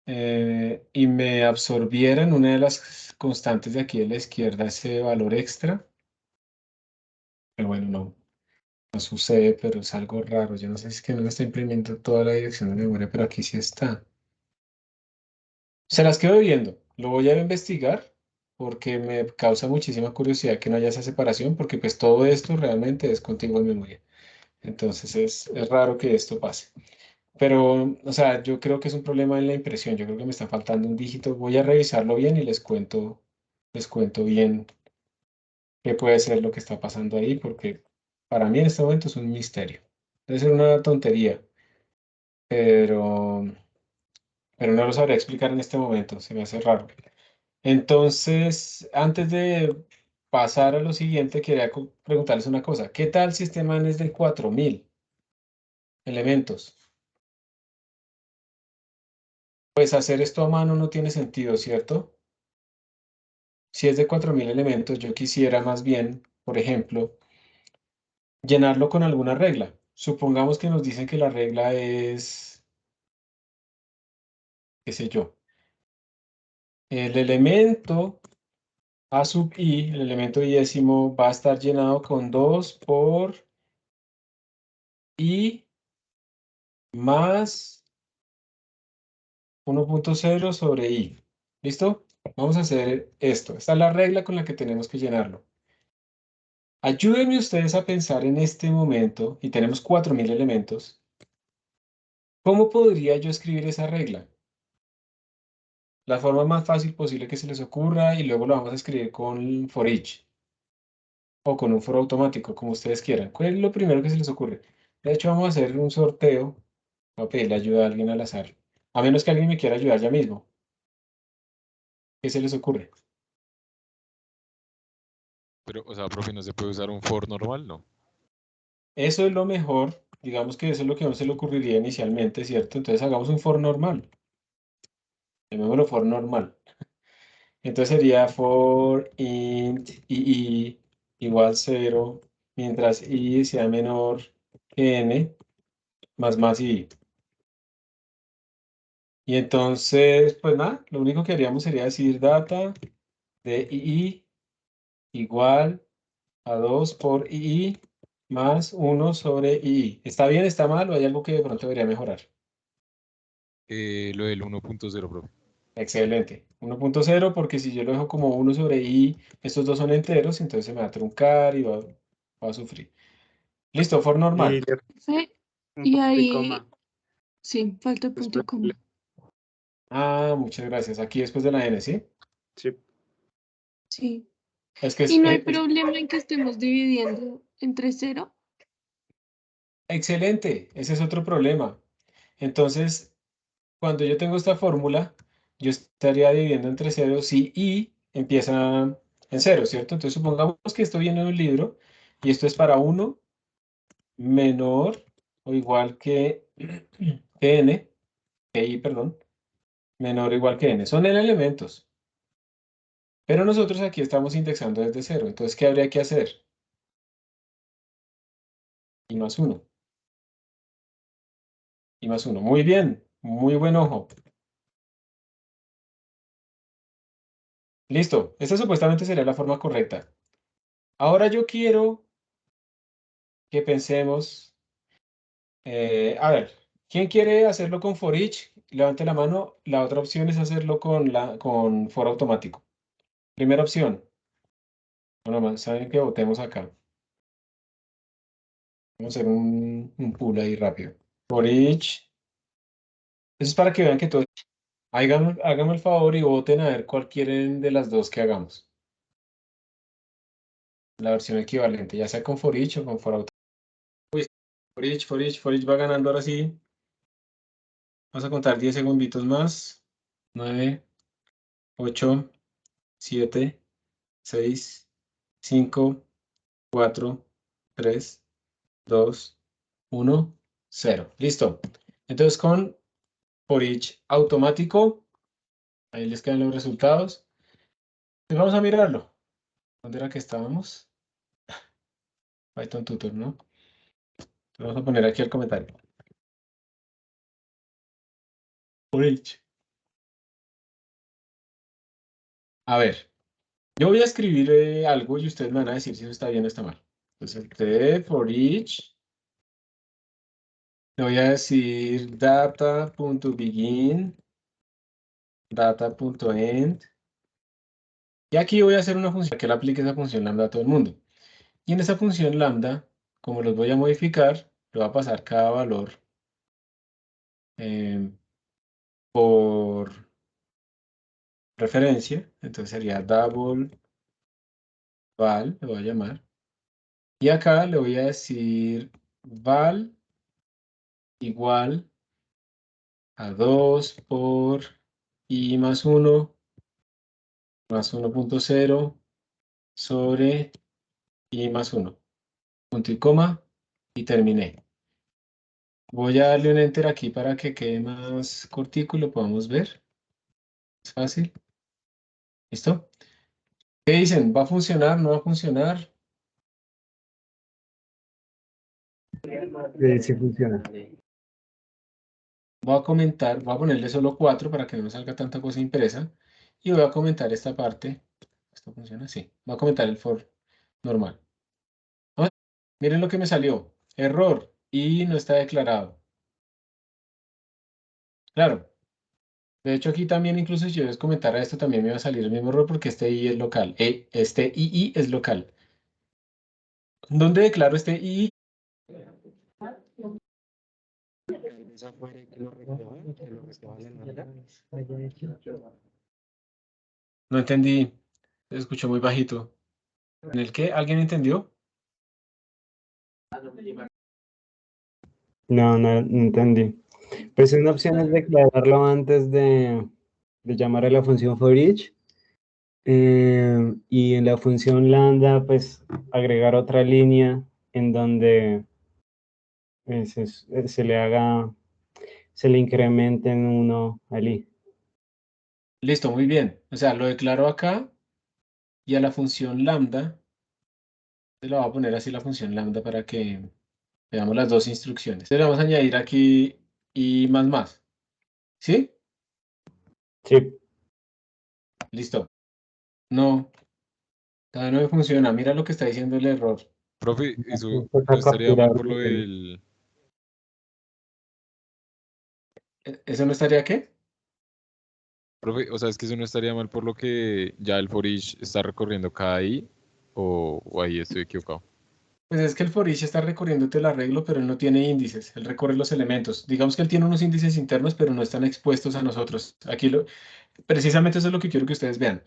y me absorbiera en una de las constantes de aquí de la izquierda ese valor extra. Pero bueno, no sucede, pero es algo raro. Yo no sé si es que no me está imprimiendo toda la dirección de memoria, pero aquí sí está. Se las quedo viendo. Lo voy a investigar porque me causa muchísima curiosidad que no haya esa separación, porque pues todo esto realmente es contiguo en memoria. Entonces es raro que esto pase. Pero, o sea, yo creo que es un problema en la impresión. Yo creo que me está faltando un dígito. Voy a revisarlo bien y les cuento bien qué puede ser lo que está pasando ahí, porque para mí en este momento es un misterio. Debe ser una tontería, pero, pero no lo sabría explicar en este momento. Se me hace raro. Entonces, antes de pasar a lo siguiente, quería preguntarles una cosa. ¿Qué tal si este man es de 4000 elementos? Pues hacer esto a mano no tiene sentido, ¿cierto? Si es de 4000 elementos, yo quisiera más bien, por ejemplo, llenarlo con alguna regla. Supongamos que nos dicen que la regla es, qué sé yo, el elemento A sub i, el elemento iésimo, va a estar llenado con 2 por i más 1.0 sobre i. ¿Listo? Vamos a hacer esto. Esta es la regla con la que tenemos que llenarlo. Ayúdenme ustedes a pensar en este momento, y tenemos 4000 elementos. ¿Cómo podría yo escribir esa regla? La forma más fácil posible que se les ocurra y luego lo vamos a escribir con for each o con un for automático, como ustedes quieran. ¿Cuál es lo primero que se les ocurre? De hecho, vamos a hacer un sorteo. Voy a pedirle ayuda a alguien al azar. A menos que alguien me quiera ayudar ya mismo. ¿Qué se les ocurre? Pero, o sea, profe, ¿no se puede usar un for normal? No. Eso es lo mejor. Digamos que eso es lo que no se le ocurriría inicialmente, ¿cierto? Entonces hagamos un for normal. Llamémoslo for normal. Entonces sería for int i igual 0, mientras i sea menor que n. más i. Y entonces, pues nada, lo único que haríamos sería decir data de i igual a 2 por i más 1 sobre i. ¿Está bien, está mal o hay algo que de pronto debería mejorar? Lo del 1.0, profe. Excelente. 1.0 porque si yo lo dejo como 1 sobre i, estos dos son enteros, entonces se me va a truncar y va a sufrir. Listo, for normal. Sí, Un y punto y ahí, coma. sí, falta el punto y coma. Ah, muchas gracias. Aquí después de la n, ¿sí? Sí. Sí. Es que Y no hay problema en que estemos dividiendo entre 0. excelente. Ese es otro problema. Entonces, cuando yo tengo esta fórmula, yo estaría dividiendo entre ceros si i empieza en 0, ¿cierto? Entonces, supongamos que esto viene de un libro y esto es para 1 menor o igual que n, que i, perdón, menor o igual que n. Son n elementos. Pero nosotros aquí estamos indexando desde 0. Entonces, ¿qué habría que hacer? I más 1. I más 1. Muy bien. Muy buen ojo. Listo. Esta supuestamente sería la forma correcta. Ahora yo quiero que pensemos, a ver, ¿quién quiere hacerlo con for each? Levante la mano. La otra opción es hacerlo con for automático. Primera opción. Bueno, más, saben que votemos acá. Vamos a hacer un pool ahí rápido. For each. Eso es para que vean que todo. Háganme el favor y voten a ver cuál quieren de las dos que hagamos. La versión equivalente, ya sea con for each o con for automático. Uy, for each va ganando ahora sí. Vamos a contar 10 segunditos más. 9, 8, 7, 6, 5, 4, 3, 2, 1, 0. Listo. Entonces con for each automático, ahí les quedan los resultados. Pues vamos a mirarlo. ¿Dónde era que estábamos? Python Tutor, ¿no? Vamos a poner aquí el comentario. For each. A ver, yo voy a escribir algo y ustedes me van a decir si eso está bien o está mal. Entonces, de for each, le voy a decir data.begin, data.end. Y aquí voy a hacer una función que le aplique esa función lambda a todo el mundo. Y en esa función lambda, como los voy a modificar, le voy a pasar cada valor por referencia. Entonces sería double val, le voy a llamar. Y acá le voy a decir val igual a 2 por i más 1 más 1.0 sobre i más 1. Punto y coma y terminé. Voy a darle un enter aquí para que quede más cortico y lo podamos ver. Es fácil. ¿Listo? ¿Qué dicen? ¿Va a funcionar? ¿No va a funcionar? Sí funciona. Voy a comentar, voy a ponerle solo 4 para que no salga tanta cosa impresa. Y voy a comentar esta parte. ¿Esto funciona? Sí. Voy a comentar el for normal. Miren lo que me salió. Error. Y no está declarado. Claro. De hecho, aquí también, incluso si yo les comentara esto, también me va a salir el mismo error porque este i es local. Este ii es local. ¿Dónde declaro este ii? No entendí. Se escuchó muy bajito. ¿En el qué? ¿Alguien entendió? No entendí. Pues una opción es declararlo antes de llamar a la función for each. Y en la función lambda, pues agregar otra línea en donde se le incremente en 1 al i. Listo, muy bien. O sea, lo declaro acá y a la función lambda, se la voy a poner así la función lambda para que Veamos las dos instrucciones. Entonces le vamos a añadir aquí y más. ¿Sí? Sí. Listo. No, todavía no me funciona. Mira lo que está diciendo el error. Profe, eso Toca no estaría mal capturar por lo el- del... ¿Eso no estaría qué? Profe, o sea, es que eso no estaría mal por lo que ya el for each está recorriendo cada i, o ahí estoy equivocado. Pues es que el for each está recorriéndote el arreglo, pero él no tiene índices. Él recorre los elementos. Digamos que él tiene unos índices internos, pero no están expuestos a nosotros. Precisamente eso es lo que quiero que ustedes vean.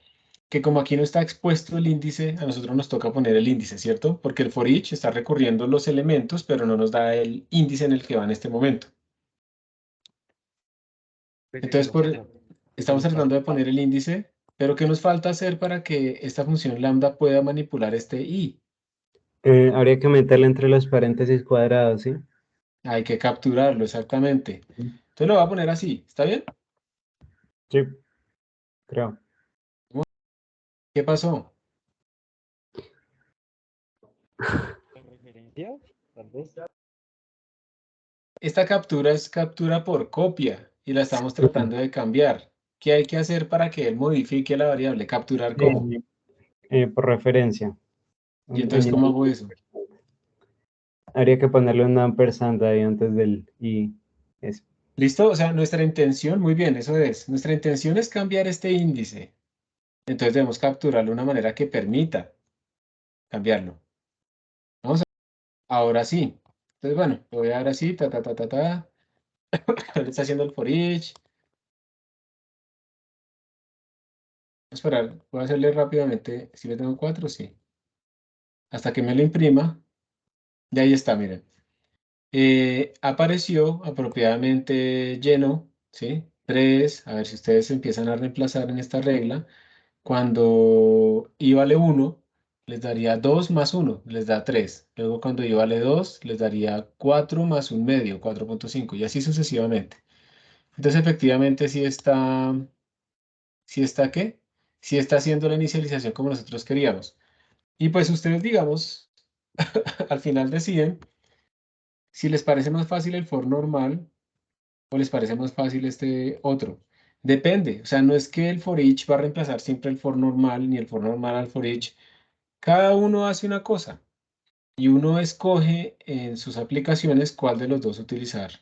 Que como aquí no está expuesto el índice, a nosotros nos toca poner el índice, ¿cierto? Porque el for each está recorriendo los elementos, pero no nos da el índice en el que va en este momento. Entonces, estamos tratando de poner el índice, pero ¿qué nos falta hacer para que esta función lambda pueda manipular este i? Habría que meterle entre los paréntesis cuadrados, ¿sí? Hay que capturarlo, exactamente. Entonces lo voy a poner así, ¿está bien? Sí, creo. ¿Qué pasó? ¿Referencia? Tal vez. Esta captura es captura por copia y la estamos tratando de cambiar. ¿Qué hay que hacer para que él modifique la variable? ¿Capturar cómo? Por referencia. Y entonces, ¿cómo hago eso? Habría que ponerle un ampersand ahí antes del i. Eso. ¿Listo? O sea, nuestra intención, muy bien, eso es. Nuestra intención es cambiar este índice. Entonces debemos capturarlo de una manera que permita cambiarlo. Vamos a ahora sí. Entonces, bueno, lo voy a dar así, ta. Él está haciendo el for each. Voy a esperar, voy a hacerle rápidamente. Si le tengo 4, sí. Hasta que me lo imprima. Y ahí está, miren. Apareció apropiadamente lleno, ¿sí? 3, a ver si ustedes empiezan a reemplazar en esta regla. Cuando i vale 1, les daría 2 más 1, les da 3. Luego cuando i vale 2, les daría 4 más un medio, 4,5, y así sucesivamente. Entonces, efectivamente, sí está ¿qué? Sí está haciendo la inicialización como nosotros queríamos. Y pues ustedes, digamos, al final deciden si les parece más fácil el for normal o les parece más fácil este otro. Depende, o sea, no es que el for each va a reemplazar siempre el for normal, ni el for normal al for each. Cada uno hace una cosa y uno escoge en sus aplicaciones cuál de los dos utilizar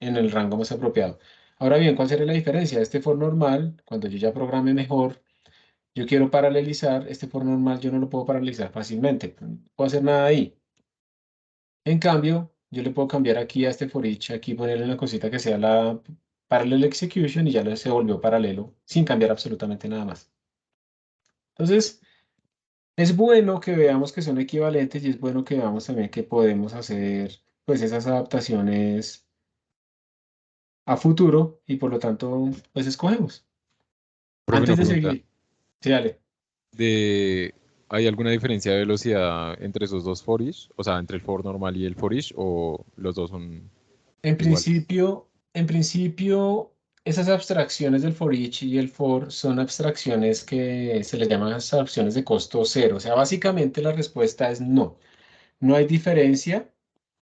en el rango más apropiado. Ahora bien, ¿cuál sería la diferencia? Este for normal, cuando yo ya programe mejor, yo quiero paralelizar, este for normal yo no lo puedo paralelizar fácilmente, no puedo hacer nada ahí. En cambio, yo le puedo cambiar aquí a este for each, aquí ponerle una cosita que sea la parallel execution y ya se volvió paralelo sin cambiar absolutamente nada más. Entonces, es bueno que veamos que son equivalentes y es bueno que veamos también que podemos hacer pues esas adaptaciones a futuro y por lo tanto pues escogemos. Profe, una Antes de pregunta. seguir, sí, dale. ¿Hay alguna diferencia de velocidad entre esos dos for each? O sea, entre el for normal y el for each, o los dos son iguales? En principio, esas abstracciones del for each y el for son abstracciones que se les llaman abstracciones de costo cero. O sea, básicamente la respuesta es no. No hay diferencia.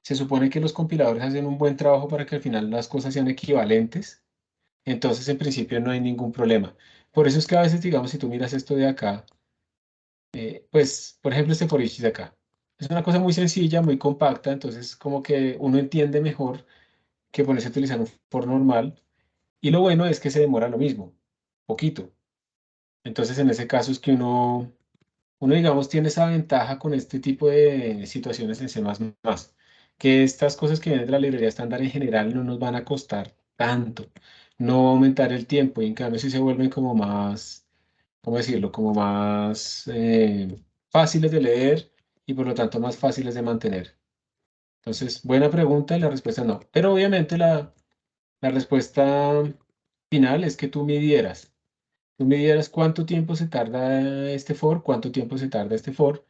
Se supone que los compiladores hacen un buen trabajo para que al final las cosas sean equivalentes. Entonces, en principio, no hay ningún problema. Por eso es que a veces, digamos, si tú miras esto de acá, pues, por ejemplo, este for each de acá. Es una cosa muy sencilla, muy compacta. Entonces, como que uno entiende mejor que ponerse a utilizar un for normal. Y lo bueno es que se demora lo mismo, poquito. Entonces, en ese caso es que uno, digamos, tiene esa ventaja con este tipo de situaciones en C++, que estas cosas que vienen de la librería estándar en general no nos van a costar tanto, no va a aumentar el tiempo y en cambio sí se vuelven como más, ¿cómo decirlo? Como más fáciles de leer y por lo tanto más fáciles de mantener. Entonces, buena pregunta y la respuesta no. Pero obviamente la respuesta final es que tú midieras. Tú midieras cuánto tiempo se tarda este for, cuánto tiempo se tarda este for.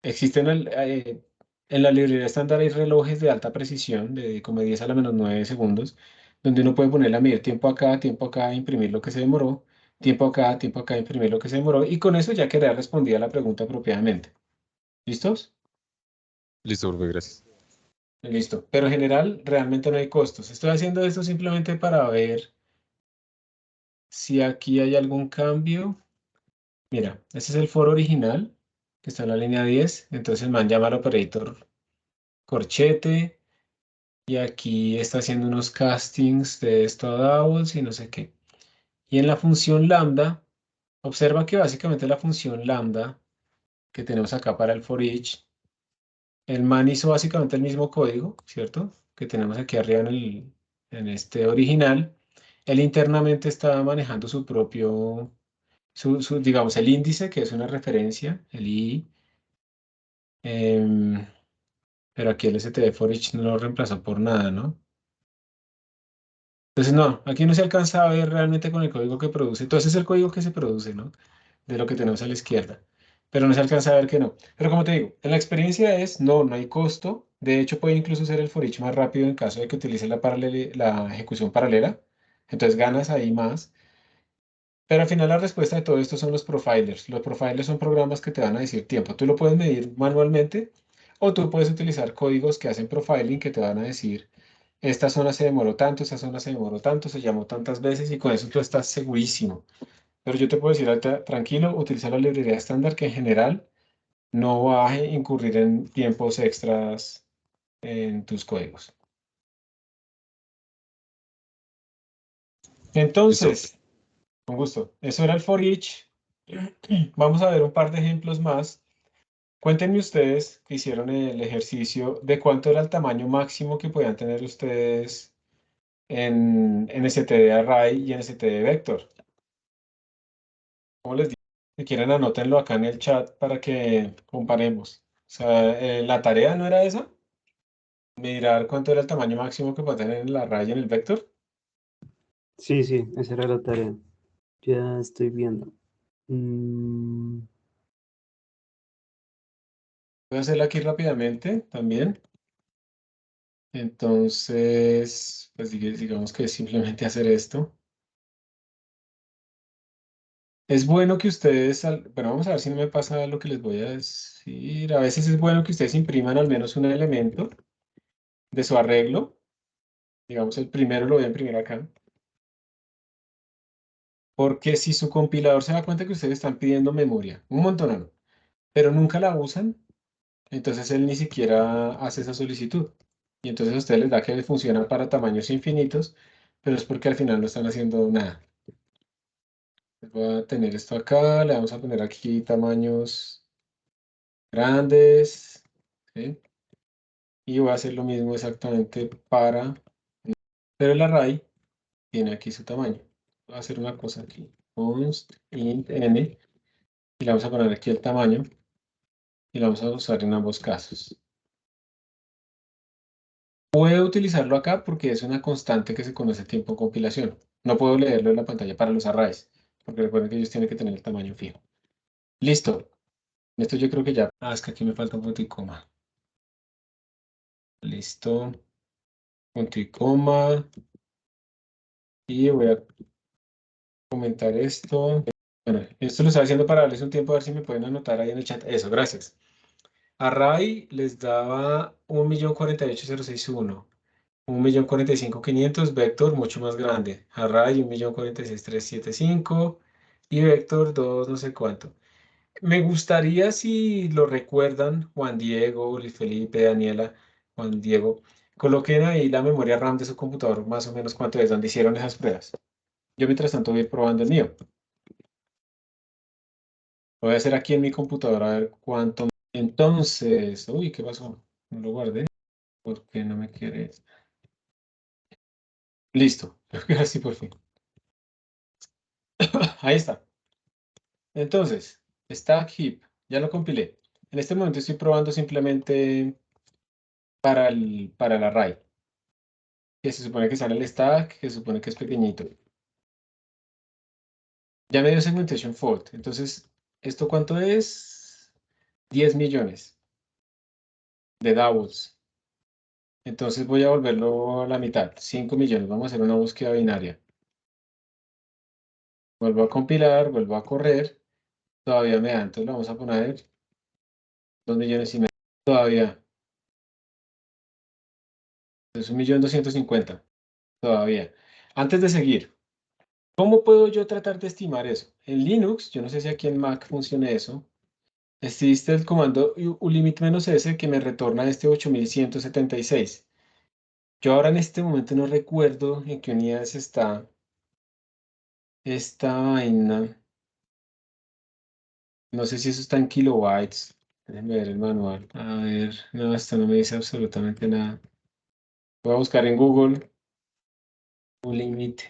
Existen en la librería estándar hay relojes de alta precisión, de como 10 a la menos 9 segundos, donde uno puede ponerle a medir tiempo acá, imprimir lo que se demoró, tiempo acá, imprimir lo que se demoró, y con eso ya quedaría respondida la pregunta apropiadamente. ¿Listos? Listo, profe, gracias. Listo. Pero en general, realmente no hay costos. Estoy haciendo esto simplemente para ver si aquí hay algún cambio. Mira, este es el for original, que está en la línea 10. Entonces el man llama al operator corchete. Y aquí está haciendo unos castings de esto a doubles y no sé qué. Y en la función lambda, observa que básicamente la función lambda que tenemos acá para el for each, el man hizo básicamente el mismo código, ¿cierto? Que tenemos aquí arriba en este original. Él internamente está manejando su propio, digamos, el índice, que es una referencia, el i. em, pero aquí el std for each no lo reemplazó por nada, ¿no? Entonces, no, aquí no se alcanza a ver realmente con el código que produce. Entonces, es el código que se produce, ¿no? De lo que tenemos a la izquierda. Pero no se alcanza a ver que no. Pero como te digo, en la experiencia es, no hay costo. De hecho, puede incluso ser el for each más rápido en caso de que utilice la ejecución paralela. Entonces, ganas ahí más. Pero al final la respuesta de todo esto son los profilers. Los profilers son programas que te van a decir tiempo. Tú lo puedes medir manualmente o tú puedes utilizar códigos que hacen profiling que te van a decir, esta zona se demoró tanto, esta zona se demoró tanto, se llamó tantas veces y con eso tú estás segurísimo. Pero yo te puedo decir, ahorita, tranquilo, utiliza la librería estándar que en general no va a incurrir en tiempos extras en tus códigos. Listo. Entonces, con gusto. Eso era el for each. Vamos a ver un par de ejemplos más. Cuéntenme ustedes que hicieron el ejercicio de cuánto era el tamaño máximo que podían tener ustedes en std array y en std vector. ¿Cómo les digo? Si quieren, anótenlo acá en el chat para que comparemos. O sea, la tarea no era esa, mirar cuánto era el tamaño máximo que puede tener en el array y en el vector. Sí, sí, esa era la tarea. Ya estoy viendo. Mm, Voy a hacerla aquí rápidamente también. Entonces, pues digamos que es simplemente hacer esto. Es bueno que ustedes, bueno, vamos a ver si no me pasa lo que les voy a decir. A veces es bueno que ustedes impriman al menos un elemento de su arreglo. Digamos, el primero lo voy a imprimir acá. Porque si su compilador se da cuenta que ustedes están pidiendo memoria, un montón, pero nunca la usan, entonces él ni siquiera hace esa solicitud. Y entonces a ustedes les da que funciona para tamaños infinitos, pero es porque al final no están haciendo nada. Voy a tener esto acá, le vamos a poner aquí tamaños grandes, ¿sí? Y voy a hacer lo mismo exactamente para... Pero el array tiene aquí su tamaño. Voy a hacer una cosa aquí. Const int n. Y le vamos a poner aquí el tamaño. Y lo vamos a usar en ambos casos. Puedo utilizarlo acá porque es una constante que se conoce tiempo de compilación. No puedo leerlo en la pantalla para los arrays. Porque recuerden que ellos tienen que tener el tamaño fijo. Listo. Esto yo creo que ya... Ah, es que aquí me falta un punto y coma. Listo. Punto y coma. Y voy a comentar esto. Bueno, esto lo estoy haciendo para darles un tiempo a ver si me pueden anotar ahí en el chat. Eso, gracias. Array les daba 1.048.061. 1.045.500. Vector mucho más grande. Array 1.046.375. Y vector 2 no sé cuánto. Me gustaría si lo recuerdan, Juan Diego, Luis Felipe, Daniela, Juan Diego, coloquen ahí la memoria RAM de su computador, más o menos cuánto es, donde hicieron esas pruebas. Yo mientras tanto voy a ir probando el mío. Lo voy a hacer aquí en mi computadora a ver cuánto. Entonces, uy, ¿qué pasó? No lo guardé porque no me quiere. Listo, creo que así por fin. Ahí está. Entonces, stack heap, ya lo compilé. En este momento estoy probando simplemente para el array, que se supone que sale el stack, que se supone que es pequeñito. Ya me dio segmentation fault. Entonces, ¿esto cuánto es? 10 millones de doubles. Entonces voy a volverlo a la mitad, 5 millones. Vamos a hacer una búsqueda binaria. Vuelvo a compilar, vuelvo a correr. Todavía me da, entonces lo vamos a poner 2 millones y medio. Todavía. Entonces 1.250.000 todavía. Antes de seguir, ¿cómo puedo yo tratar de estimar eso? En Linux, yo no sé si aquí en Mac funcione eso, existe el comando ulimit-s que me retorna este 8.176. Yo ahora en este momento no recuerdo en qué unidades está esta vaina. No sé si eso está en kilobytes. Déjenme ver el manual. A ver, no, esto no me dice absolutamente nada. Voy a buscar en Google ulimit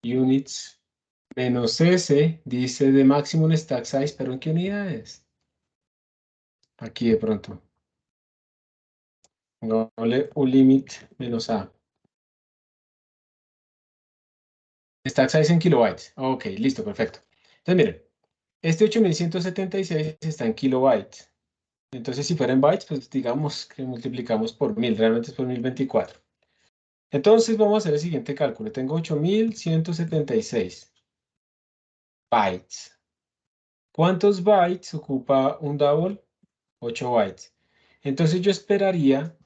units. -s dice de maximum stack size, pero ¿en qué unidades? Aquí de pronto. Pongámosle ulimit -a. Stack size en kilobytes. Ok, listo, perfecto. Entonces miren, este 8.176 está en kilobytes. Entonces si fuera en bytes, pues digamos que multiplicamos por 1000, realmente es por 1024. Entonces vamos a hacer el siguiente cálculo. Tengo 8.176 bytes. ¿Cuántos bytes ocupa un double? 8 bytes. Entonces yo esperaría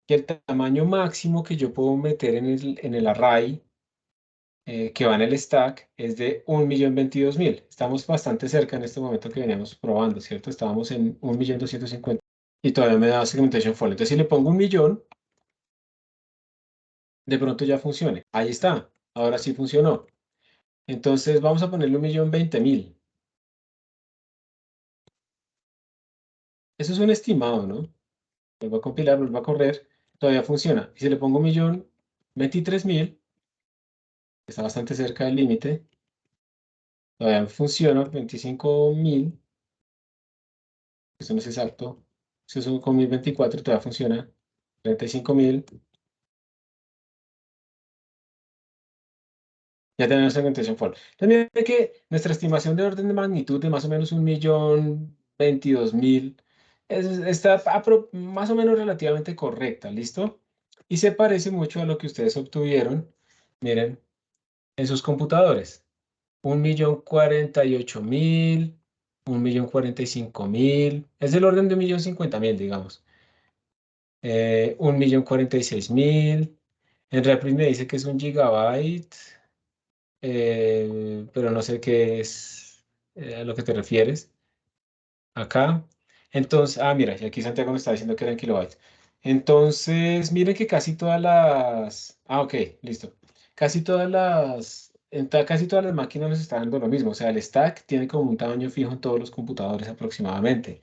que el tamaño máximo que yo puedo meter en el array que va en el stack es de 1.022.000. Estamos bastante cerca en este momento que veníamos probando, ¿cierto? Estábamos en 1.250.000 y todavía me da segmentation fault. Entonces si le pongo 1.000.000, de pronto ya funcione. Ahí está. Ahora sí funcionó. Entonces vamos a ponerle 1.020.000. Eso es un estimado, ¿no? Vuelvo a compilar, vuelvo a correr. Todavía funciona. Y si le pongo 1.023.000, está bastante cerca del límite. Todavía funciona. 25.000. Eso no es exacto. Si uso con 1024 todavía funciona. 35.000. Ya tenemos segmentación full. Entonces, mire que nuestra estimación de orden de magnitud de más o menos 1.022.000 está más o menos relativamente correcta, ¿listo? Y se parece mucho a lo que ustedes obtuvieron, miren, en sus computadores. 1.048.000, 1.045.000, es del orden de 1.050.000, digamos. 1.046.000. En Replit me dice que es 1 GB. Pero no sé qué es a lo que te refieres acá. Entonces, mira, y aquí Santiago me está diciendo que eran kilobytes. Entonces, miren que casi todas las... ok, listo. Casi todas las máquinas nos están dando lo mismo. O sea, el stack tiene como un tamaño fijo en todos los computadores aproximadamente.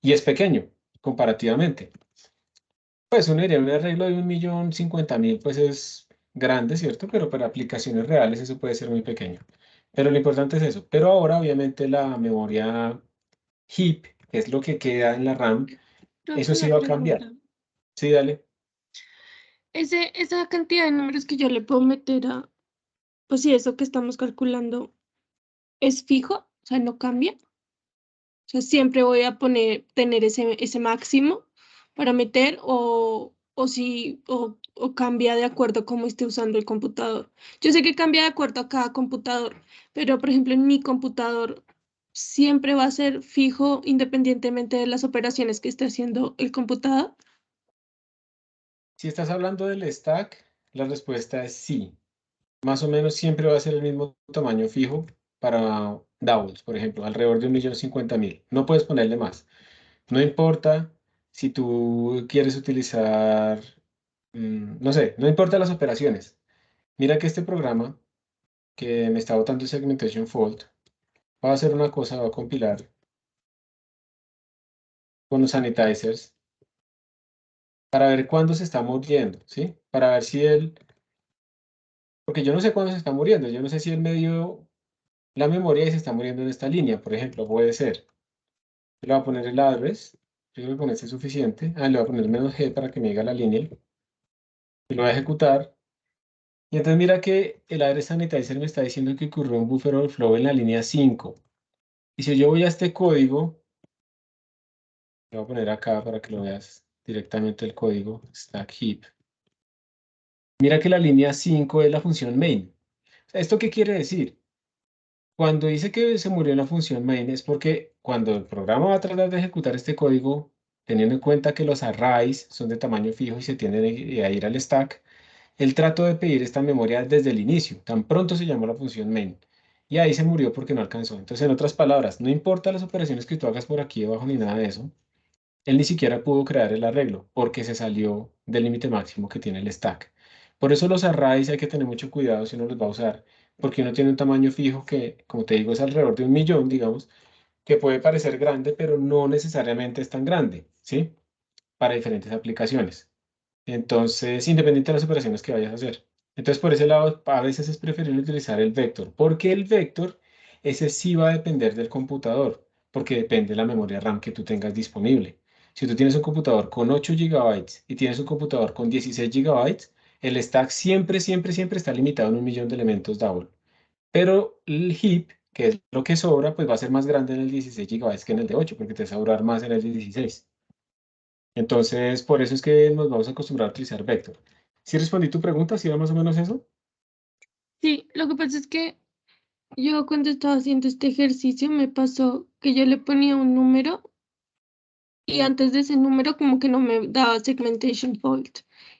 Y es pequeño, comparativamente. Pues uno diría un arreglo de 1.050.000, pues es grande, ¿cierto? Pero para aplicaciones reales eso puede ser muy pequeño. Pero lo importante es eso. Pero ahora, obviamente, la memoria heap, que es lo que queda en la RAM, eso Profe, sí una va a cambiar. pregunta. Sí, dale. Esa cantidad de números que yo le puedo meter a, pues sí, eso que estamos calculando, ¿es fijo? O sea, no cambia. O sea, siempre voy a tener ese máximo para meter o cambia de acuerdo a cómo esté usando el computador. Yo sé que cambia de acuerdo a cada computador, pero por ejemplo en mi computador siempre va a ser fijo independientemente de las operaciones que esté haciendo el computador. Si estás hablando del stack, la respuesta es sí. Más o menos siempre va a ser el mismo tamaño fijo para doubles, por ejemplo, alrededor de 1.050.000. No puedes ponerle más. No importa si tú quieres utilizar, no sé, no importa las operaciones. Mira que este programa que me está botando el segmentation fault va a hacer una cosa, va a compilar con los sanitizers para ver cuándo se está muriendo, ¿sí? Para ver si él, porque yo no sé cuándo se está muriendo, yo no sé si él me dio la memoria y se está muriendo en esta línea, por ejemplo, puede ser. Le voy a poner el address, yo creo que con este es suficiente. Le voy a poner "-g" para que me diga la línea y lo voy a ejecutar. Y entonces mira que el address sanitizer me está diciendo que ocurrió un buffer overflow en la línea 5. Y si yo voy a este código, lo voy a poner acá para que lo veas directamente el código, stack heap. Mira que la línea 5 es la función main. ¿Esto qué quiere decir? Cuando dice que se murió en la función main es porque cuando el programa va a tratar de ejecutar este código teniendo en cuenta que los arrays son de tamaño fijo y se tienden a ir al stack, él trató de pedir esta memoria desde el inicio, tan pronto se llamó la función main. Y ahí se murió porque no alcanzó. Entonces, en otras palabras, no importa las operaciones que tú hagas por aquí debajo ni nada de eso, él ni siquiera pudo crear el arreglo porque se salió del límite máximo que tiene el stack. Por eso los arrays hay que tener mucho cuidado si uno los va a usar, porque uno tiene un tamaño fijo que, como te digo, es alrededor de 1.000.000, digamos, que puede parecer grande, pero no necesariamente es tan grande, ¿sí? Para diferentes aplicaciones. Entonces, independiente de las operaciones que vayas a hacer. Entonces, por ese lado, a veces es preferible utilizar el vector, porque el vector, ese sí va a depender del computador, porque depende de la memoria RAM que tú tengas disponible. Si tú tienes un computador con 8 GB y tienes un computador con 16 GB, el stack siempre, siempre, siempre está limitado en 1.000.000 de elementos double. Pero el heap, que es lo que sobra, pues va a ser más grande en el 16 GB que en el de 8, porque te va a sobrar más en el 16. Entonces, por eso es que nos vamos a acostumbrar a utilizar vector. ¿Sí respondí tu pregunta? ¿Sí era más o menos eso? Sí, lo que pasa es que yo cuando estaba haciendo este ejercicio me pasó que yo le ponía un número y antes de ese número como que no me daba segmentation fault.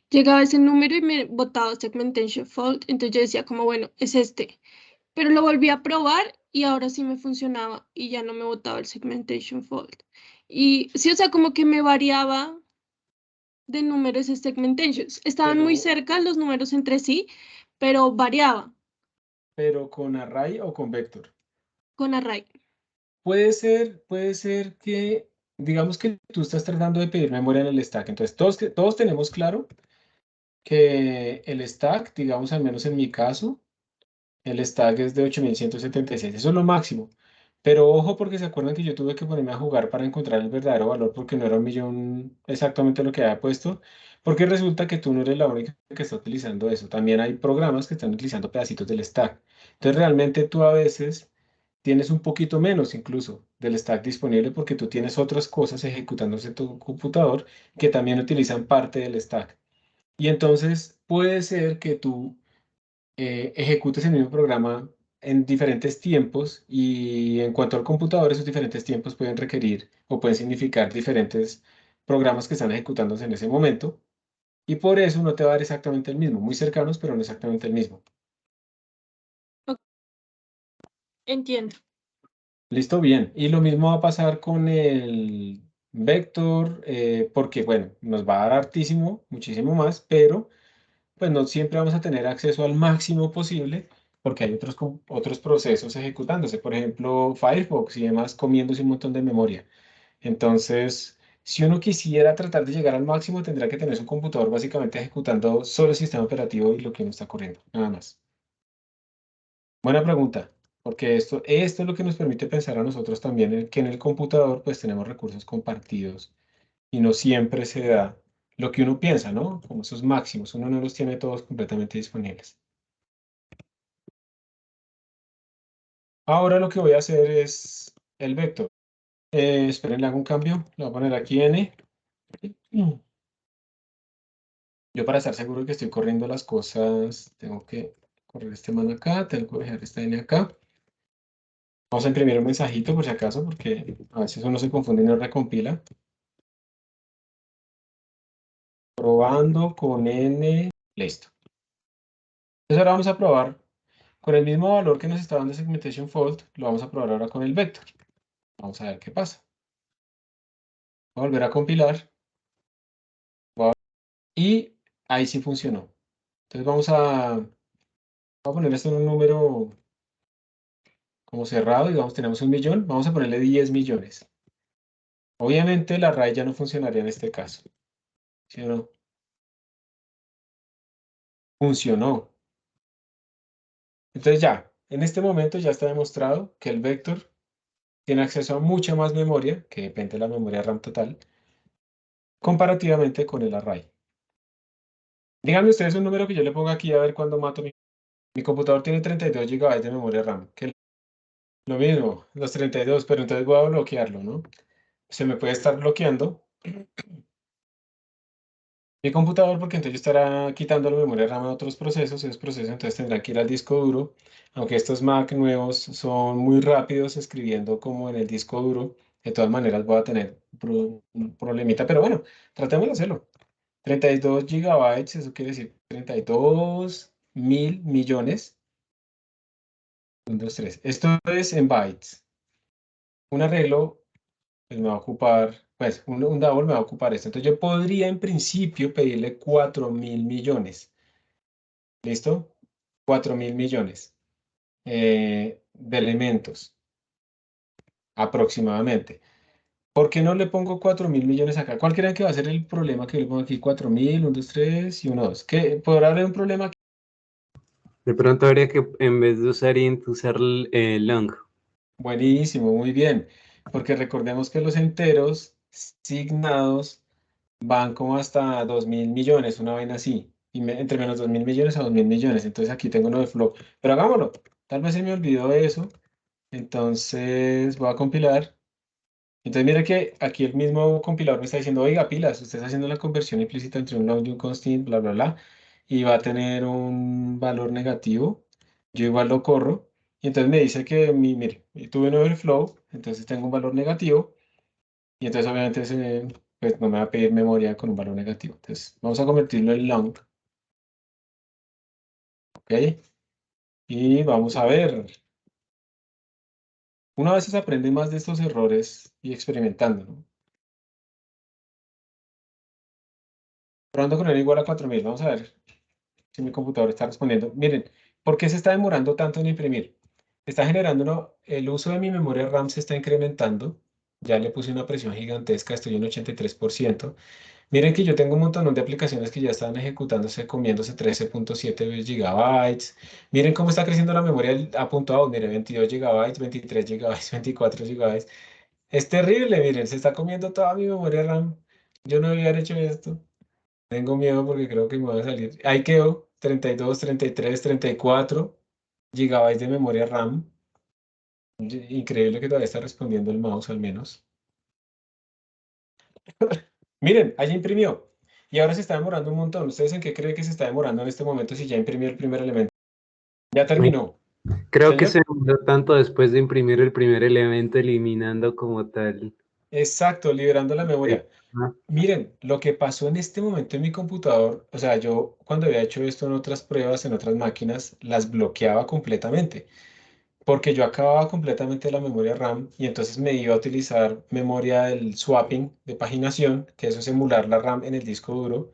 Llegaba ese número y me botaba segmentation fault, entonces yo decía como, bueno, es este. Pero lo volví a probar y ahora sí me funcionaba y ya no me botaba el segmentation fault. Y sí, o sea, como que me variaba de números ese segmentation. Estaban muy Pero, cerca los números entre sí, pero variaba pero ¿con array o con vector? con array. Puede ser que, digamos que tú estás tratando de pedir memoria en el stack. Entonces, todos tenemos claro que el stack, digamos, al menos en mi caso, el stack es de 8.176. Eso es lo máximo. Pero ojo, porque se acuerdan que yo tuve que ponerme a jugar para encontrar el verdadero valor porque no era 1.000.000 exactamente lo que había puesto. Porque resulta que tú no eres la única que está utilizando eso. También hay programas que están utilizando pedacitos del stack. Entonces, realmente tú a veces tienes un poquito menos incluso del stack disponible porque tú tienes otras cosas ejecutándose en tu computador que también utilizan parte del stack. Y entonces puede ser que tú ejecutes el mismo programa en diferentes tiempos y en cuanto al computador, esos diferentes tiempos pueden requerir o pueden significar diferentes programas que están ejecutándose en ese momento y por eso no te va a dar exactamente el mismo, muy cercanos, pero no exactamente el mismo. Entiendo. Listo, bien. Y lo mismo va a pasar con el vector, porque bueno, nos va a dar hartísimo, muchísimo más, pero pues no siempre vamos a tener acceso al máximo posible porque hay otros procesos ejecutándose, por ejemplo, Firefox y demás comiéndose un montón de memoria. Entonces, si uno quisiera tratar de llegar al máximo, tendrá que tener su computador básicamente ejecutando solo el sistema operativo y lo que uno está corriendo, nada más. Buena pregunta, porque esto es lo que nos permite pensar a nosotros también, que en el computador pues tenemos recursos compartidos y no siempre se da lo que uno piensa, ¿no? Como esos máximos, uno no los tiene todos completamente disponibles. Ahora lo que voy a hacer es el vector. Esperen, le hago un cambio. Le voy a poner aquí n. Yo para estar seguro que estoy corriendo las cosas, tengo que correr este man acá, tengo que dejar esta n acá. Vamos a imprimir un mensajito por si acaso, porque a veces uno se confunde y no recompila. Probando con n, listo. Entonces ahora vamos a probar con el mismo valor que nos está dando segmentation fault, lo vamos a probar ahora con el vector. Vamos a ver qué pasa. Voy a volver a compilar. Y ahí sí funcionó. Entonces vamos a poner esto en un número como cerrado, digamos, tenemos 1.000.000, vamos a ponerle 10 millones. Obviamente la array ya no funcionaría en este caso. ¿Sí o no? Funcionó. Entonces ya, en este momento ya está demostrado que el vector tiene acceso a mucha más memoria, que depende de la memoria RAM total, comparativamente con el array. Díganme ustedes un número que yo le ponga aquí a ver cuándo mato mi computador tiene 32 GB de memoria RAM. Que lo mismo, los 32, pero entonces voy a bloquearlo, ¿no? Se me puede estar bloqueando mi computador porque entonces yo estará quitando la memoria RAM a otros procesos. Esos procesos entonces tendrán que ir al disco duro. Aunque estos Mac nuevos son muy rápidos escribiendo como en el disco duro, De todas maneras voy a tener un problemita, pero bueno, tratemos de hacerlo. 32 gigabytes, eso quiere decir 32.000 millones. 1, 2, 3. Esto es en bytes. Un arreglo pues, me va a ocupar, pues un double me va a ocupar esto. Entonces yo podría en principio pedirle 4.000 millones. ¿Listo? 4.000 millones de elementos aproximadamente. ¿Por qué no le pongo 4.000 millones acá? ¿Cuál creen que va a ser el problema que le pongo aquí? 4.000, 1, 2, 3 y 1, 2. ¿Qué? ¿Podrá haber un problema aquí? De pronto habría que, en vez de usar int, usar long. Buenísimo, muy bien. Porque recordemos que los enteros signados van como hasta 2.000 millones, una vaina así. Y entre menos 2.000 millones a 2.000 millones. Entonces aquí tengo uno de flow. Pero hagámoslo. Tal vez se me olvidó eso. Entonces voy a compilar. Entonces mira que aquí el mismo compilador me está diciendo, oiga, pilas, usted está haciendo la conversión implícita entre un long y un constant, bla, bla, bla, y va a tener un valor negativo. Yo igual lo corro. Y entonces me dice que, mire, tuve un overflow, entonces tengo un valor negativo. Y entonces obviamente pues no me va a pedir memoria con un valor negativo. Entonces vamos a convertirlo en long. ¿Ok? Y vamos a ver. Una vez se aprende más de estos errores y experimentando, ¿no? Probando con n igual a 4.000. Vamos a ver si mi computador está respondiendo. Miren, ¿por qué se está demorando tanto en imprimir? Está generando, el uso de mi memoria RAM se está incrementando. Ya le puse una presión gigantesca, estoy en 83%. Miren que yo tengo un montón de aplicaciones que ya están ejecutándose, comiéndose 13.7 gigabytes. Miren cómo está creciendo la memoria a punto A, mire, 22 gigabytes, 23 gigabytes, 24 gigabytes. Es terrible, miren, se está comiendo toda mi memoria RAM. Yo no debía haber hecho esto. Tengo miedo porque creo que me va a salir. Ahí quedó, 32, 33, 34 gigabytes de memoria RAM. Increíble que todavía está respondiendo el mouse al menos. Miren, allá imprimió. Y ahora se está demorando un montón. ¿Ustedes en qué creen que se está demorando en este momento si ya imprimió el primer elemento? Ya terminó. Creo que ¿Señor? se demoró tanto después de imprimir el primer elemento, eliminando como tal. Exacto, liberando la memoria. Ah, Miren, lo que pasó en este momento en mi computador, o sea, yo cuando había hecho esto en otras pruebas, en otras máquinas, las bloqueaba completamente. Porque yo acababa completamente la memoria RAM y entonces me iba a utilizar memoria del swapping de paginación, que eso es emular la RAM en el disco duro.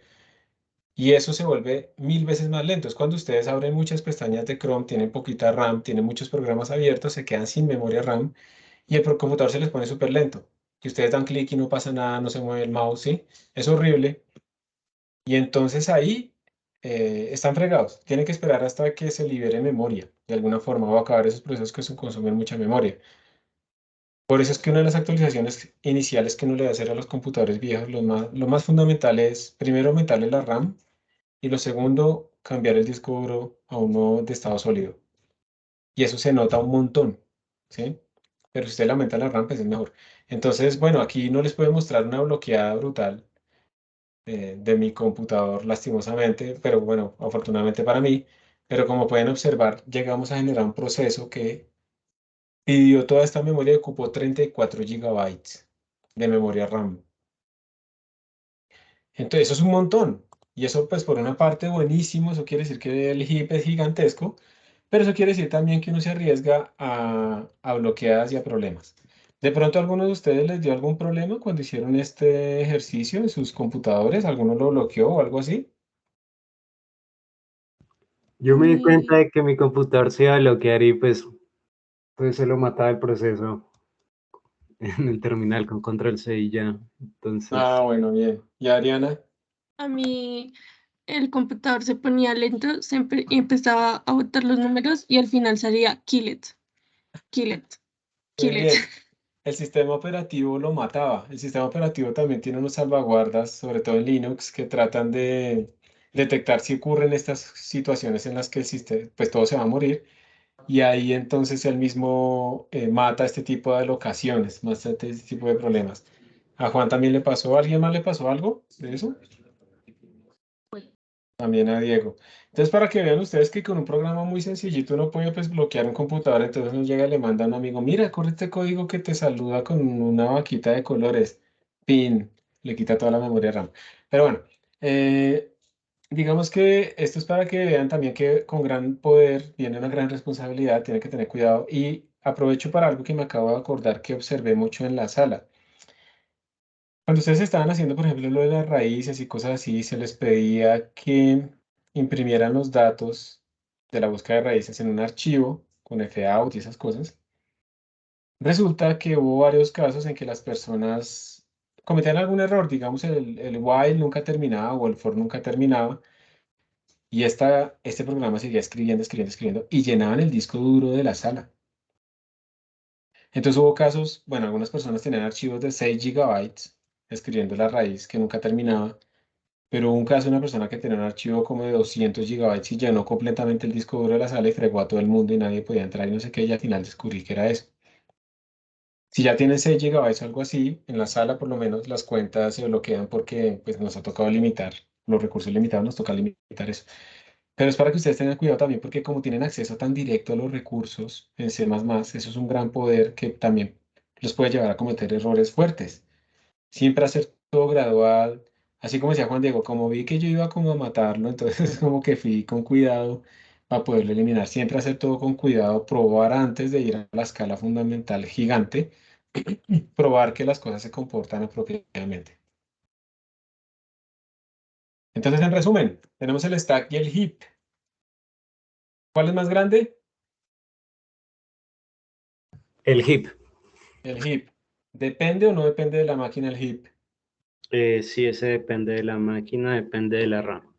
Y eso se vuelve 1000 veces más lento. Es cuando ustedes abren muchas pestañas de Chrome, tienen poquita RAM, tienen muchos programas abiertos, se quedan sin memoria RAM y el computador se les pone súper lento. Que ustedes dan clic y no pasa nada, no se mueve el mouse, ¿sí? Es horrible. Y entonces ahí están fregados. Tienen que esperar hasta que se libere memoria de alguna forma o acabar esos procesos que consumen mucha memoria. Por eso es que una de las actualizaciones iniciales que uno le va a hacer a los computadores viejos, lo más fundamental es primero aumentarle la RAM. Y lo segundo, cambiar el disco duro a uno de estado sólido. Y eso se nota un montón, ¿sí? Pero si usted le aumenta la RAM, pues es mejor. Entonces, bueno, aquí no les puedo mostrar una bloqueada brutal de mi computador, lastimosamente, pero bueno, afortunadamente para mí. Pero como pueden observar, llegamos a generar un proceso que pidió toda esta memoria y ocupó 34 gigabytes de memoria RAM. Entonces, eso es un montón. Y eso, pues, por una parte, buenísimo. Eso quiere decir que el heap es gigantesco. Pero eso quiere decir también que uno se arriesga a bloqueadas y a problemas. ¿De pronto a alguno de ustedes les dio algún problema cuando hicieron este ejercicio en sus computadores? ¿Alguno lo bloqueó o algo así? yo me di cuenta de que mi computador se iba a bloquear y pues se lo mataba el proceso en el terminal con control C y ya. Entonces, Ah, bueno, bien. ¿Y Adriana? A mí el computador se ponía lento y empezaba a botar los números y al final salía kill it, kill it, Muy kill it. bien. El sistema operativo lo mataba. El sistema operativo también tiene unas salvaguardas, sobre todo en Linux, que tratan de detectar si ocurren estas situaciones en las que el sistema, pues todo se va a morir. Y ahí entonces él mismo mata este tipo de locaciones, mata este tipo de problemas. ¿A Juan también le pasó? ¿A alguien más le pasó algo de eso? También a Diego. Entonces, para que vean ustedes que con un programa muy sencillito uno puede pues, bloquear un computador, entonces uno llega y le manda a un amigo, mira, corre este código que te saluda con una vaquita de colores. Pin, le quita toda la memoria RAM. Pero bueno, digamos que esto es para que vean también que con gran poder viene una gran responsabilidad, tiene que tener cuidado. Y aprovecho para algo que me acabo de acordar que observé mucho en la sala. Cuando ustedes estaban haciendo, por ejemplo, lo de las raíces y cosas así, se les pedía que imprimieran los datos de la búsqueda de raíces en un archivo con fout y esas cosas. Resulta que hubo varios casos en que las personas cometían algún error, digamos el while nunca terminaba o el for nunca terminaba, y este programa seguía escribiendo, escribiendo, escribiendo, y llenaban el disco duro de la sala. Entonces hubo casos, bueno, algunas personas tenían archivos de 6 gigabytes escribiendo la raíz que nunca terminaba. Pero hubo un caso de una persona que tenía un archivo como de 200 gigabytes y llenó completamente el disco duro de la sala y fregó a todo el mundo y nadie podía entrar y no sé qué, y al final descubrí que era eso. Si ya tienen 6 gigabytes o algo así, en la sala por lo menos las cuentas se bloquean porque pues, nos ha tocado limitar los recursos limitados, nos toca limitar eso. Pero es para que ustedes tengan cuidado también porque como tienen acceso tan directo a los recursos en C++, eso es un gran poder que también los puede llevar a cometer errores fuertes. Siempre hacer todo gradual, así como decía Juan Diego, como vi que yo iba como a matarlo, entonces como que fui con cuidado para poderlo eliminar. Siempre hacer todo con cuidado, probar antes de ir a la escala fundamental gigante, probar que las cosas se comportan apropiadamente. Entonces, en resumen, tenemos el stack y el heap. ¿Cuál es más grande? El heap. El heap. ¿Depende o no depende de la máquina el heap? Sí, ese depende de la máquina, depende de la RAM.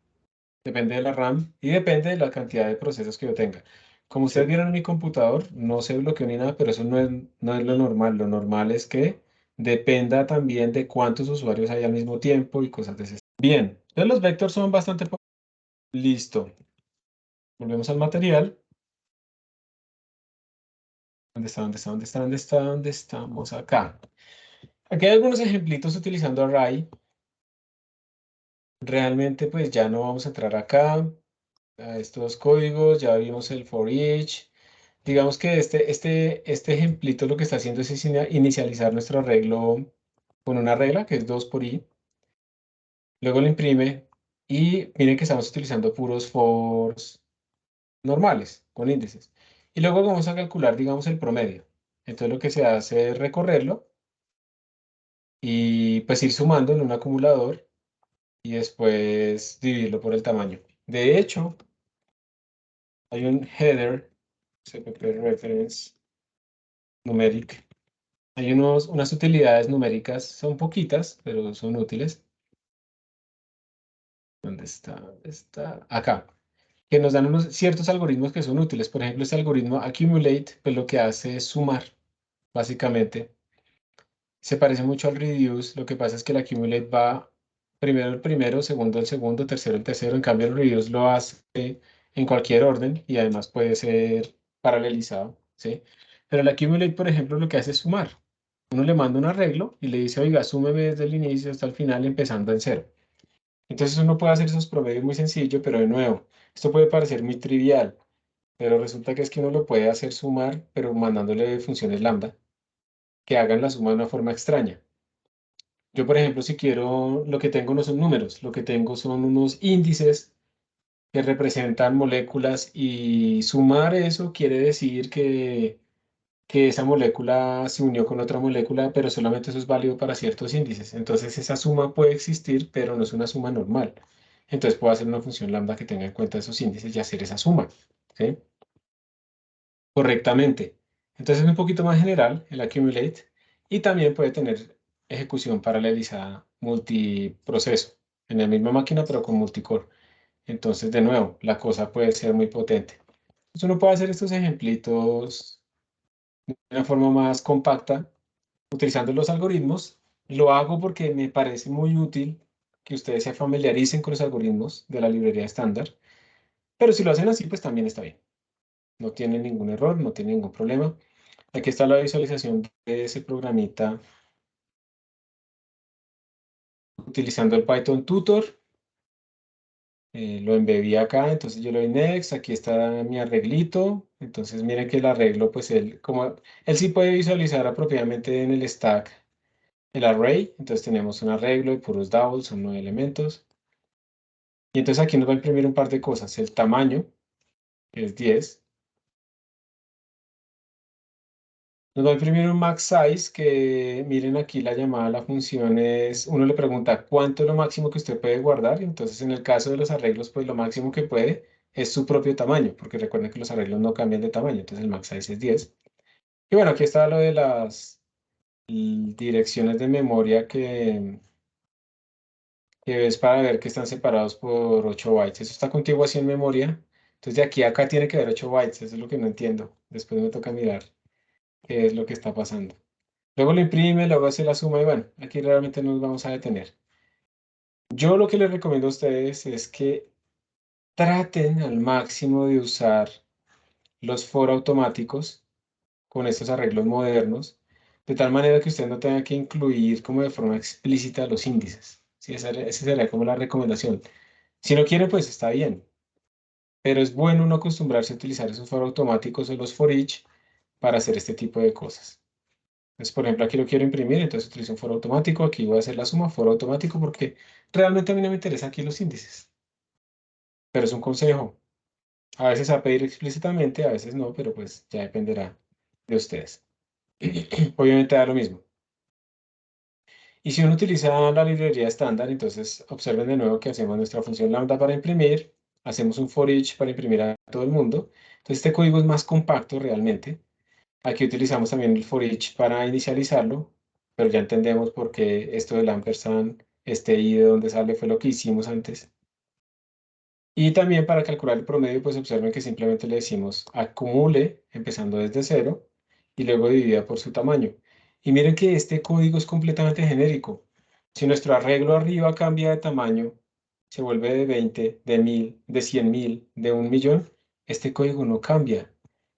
Depende de la RAM y depende de la cantidad de procesos que yo tenga. Como ustedes Sí. vieron en mi computador, no se bloqueó ni nada, pero eso no es lo normal. Lo normal es que dependa también de cuántos usuarios hay al mismo tiempo y cosas de ese estilo. Bien, entonces los vectores son bastante... Listo. Volvemos al material. ¿Dónde está? ¿Dónde está? ¿Dónde está? ¿Dónde está? ¿Dónde estamos? Acá. Aquí hay algunos ejemplitos utilizando array. Realmente, pues ya no vamos a entrar acá a estos códigos. Ya vimos el for each. Digamos que este ejemplito lo que está haciendo es inicializar nuestro arreglo con una regla que es 2 por i. Luego lo imprime y miren que estamos utilizando puros fors normales, con índices. Y luego vamos a calcular, digamos, el promedio. Entonces lo que se hace es recorrerlo y pues ir sumando en un acumulador y después dividirlo por el tamaño. De hecho, hay un header, cpp reference numeric. Hay unas utilidades numéricas, son poquitas, pero son útiles. ¿Dónde está? ¿Dónde está? Acá. Que nos dan unos ciertos algoritmos que son útiles. Por ejemplo, este algoritmo accumulate, pues lo que hace es sumar, básicamente. Se parece mucho al reduce. Lo que pasa es que el accumulate va primero el primero, segundo el segundo, tercero el tercero. En cambio, el reduce lo hace en cualquier orden y además puede ser paralelizado, ¿sí? Pero el accumulate, por ejemplo, lo que hace es sumar. Uno le manda un arreglo y le dice, oiga, súmeme desde el inicio hasta el final empezando en cero. Entonces uno puede hacer esos promedios muy sencillo, pero de nuevo, esto puede parecer muy trivial, pero resulta que es que uno lo puede hacer sumar, pero mandándole funciones lambda que hagan la suma de una forma extraña. Yo, por ejemplo, si quiero, lo que tengo no son números, lo que tengo son unos índices que representan moléculas y sumar eso quiere decir que esa molécula se unió con otra molécula, pero solamente eso es válido para ciertos índices. Entonces esa suma puede existir, pero no es una suma normal. Entonces puedo hacer una función lambda que tenga en cuenta esos índices y hacer esa suma, ¿sí? Correctamente. Entonces es un poquito más general el accumulate y también puede tener ejecución paralelizada multiproceso en la misma máquina, pero con multicore. Entonces, de nuevo, la cosa puede ser muy potente. Entonces uno puede hacer estos ejemplitos de una forma más compacta utilizando los algoritmos. Lo hago porque me parece muy útil que ustedes se familiaricen con los algoritmos de la librería estándar, pero si lo hacen así, pues también está bien. No tiene ningún error, no tiene ningún problema. Aquí está la visualización de ese programita utilizando el Python Tutor. lo embebí acá, entonces yo le doy next, aquí está mi arreglito, entonces miren que el arreglo, pues él sí puede visualizar apropiadamente en el stack el array, entonces tenemos un arreglo de puros doubles, son 9 elementos, y entonces aquí nos va a imprimir un par de cosas, el tamaño, que es 10, nos va a imprimir un max size, que miren aquí la llamada a la función es, uno le pregunta cuánto es lo máximo que usted puede guardar, entonces en el caso de los arreglos, pues lo máximo que puede es su propio tamaño, porque recuerden que los arreglos no cambian de tamaño, entonces el max size es 10. Y bueno, aquí está lo de las direcciones de memoria que es para ver que están separados por 8 bytes. Eso está contiguo así en memoria. Entonces de aquí a acá tiene que haber 8 bytes, eso es lo que no entiendo. Después me toca mirar qué es lo que está pasando. Luego lo imprime, luego hace la suma y bueno, aquí realmente nos vamos a detener. Yo lo que les recomiendo a ustedes es que traten al máximo de usar los for automáticos con estos arreglos modernos, de tal manera que usted no tenga que incluir como de forma explícita los índices. Sí, esa sería como la recomendación. Si no quiere, pues está bien, pero es bueno no acostumbrarse a utilizar esos for automáticos o los for each para hacer este tipo de cosas. Entonces, por ejemplo, aquí lo quiero imprimir, entonces utilizo un for automático, aquí voy a hacer la suma, for automático, porque realmente a mí no me interesan aquí los índices. Pero es un consejo. A veces va a pedir explícitamente, a veces no, pero pues ya dependerá de ustedes. Obviamente da lo mismo. Y si uno utiliza la librería estándar, entonces observen de nuevo que hacemos nuestra función lambda para imprimir, hacemos un for each para imprimir a todo el mundo. Entonces este código es más compacto realmente. Aquí utilizamos también el for each para inicializarlo, pero ya entendemos por qué esto del ampersand, este i de donde sale fue lo que hicimos antes. Y también para calcular el promedio, pues observen que simplemente le decimos acumule, empezando desde 0, y luego divida por su tamaño. Y miren que este código es completamente genérico. Si nuestro arreglo arriba cambia de tamaño, se vuelve de 20, de 1000, de 100.000, de 1.000.000, este código no cambia.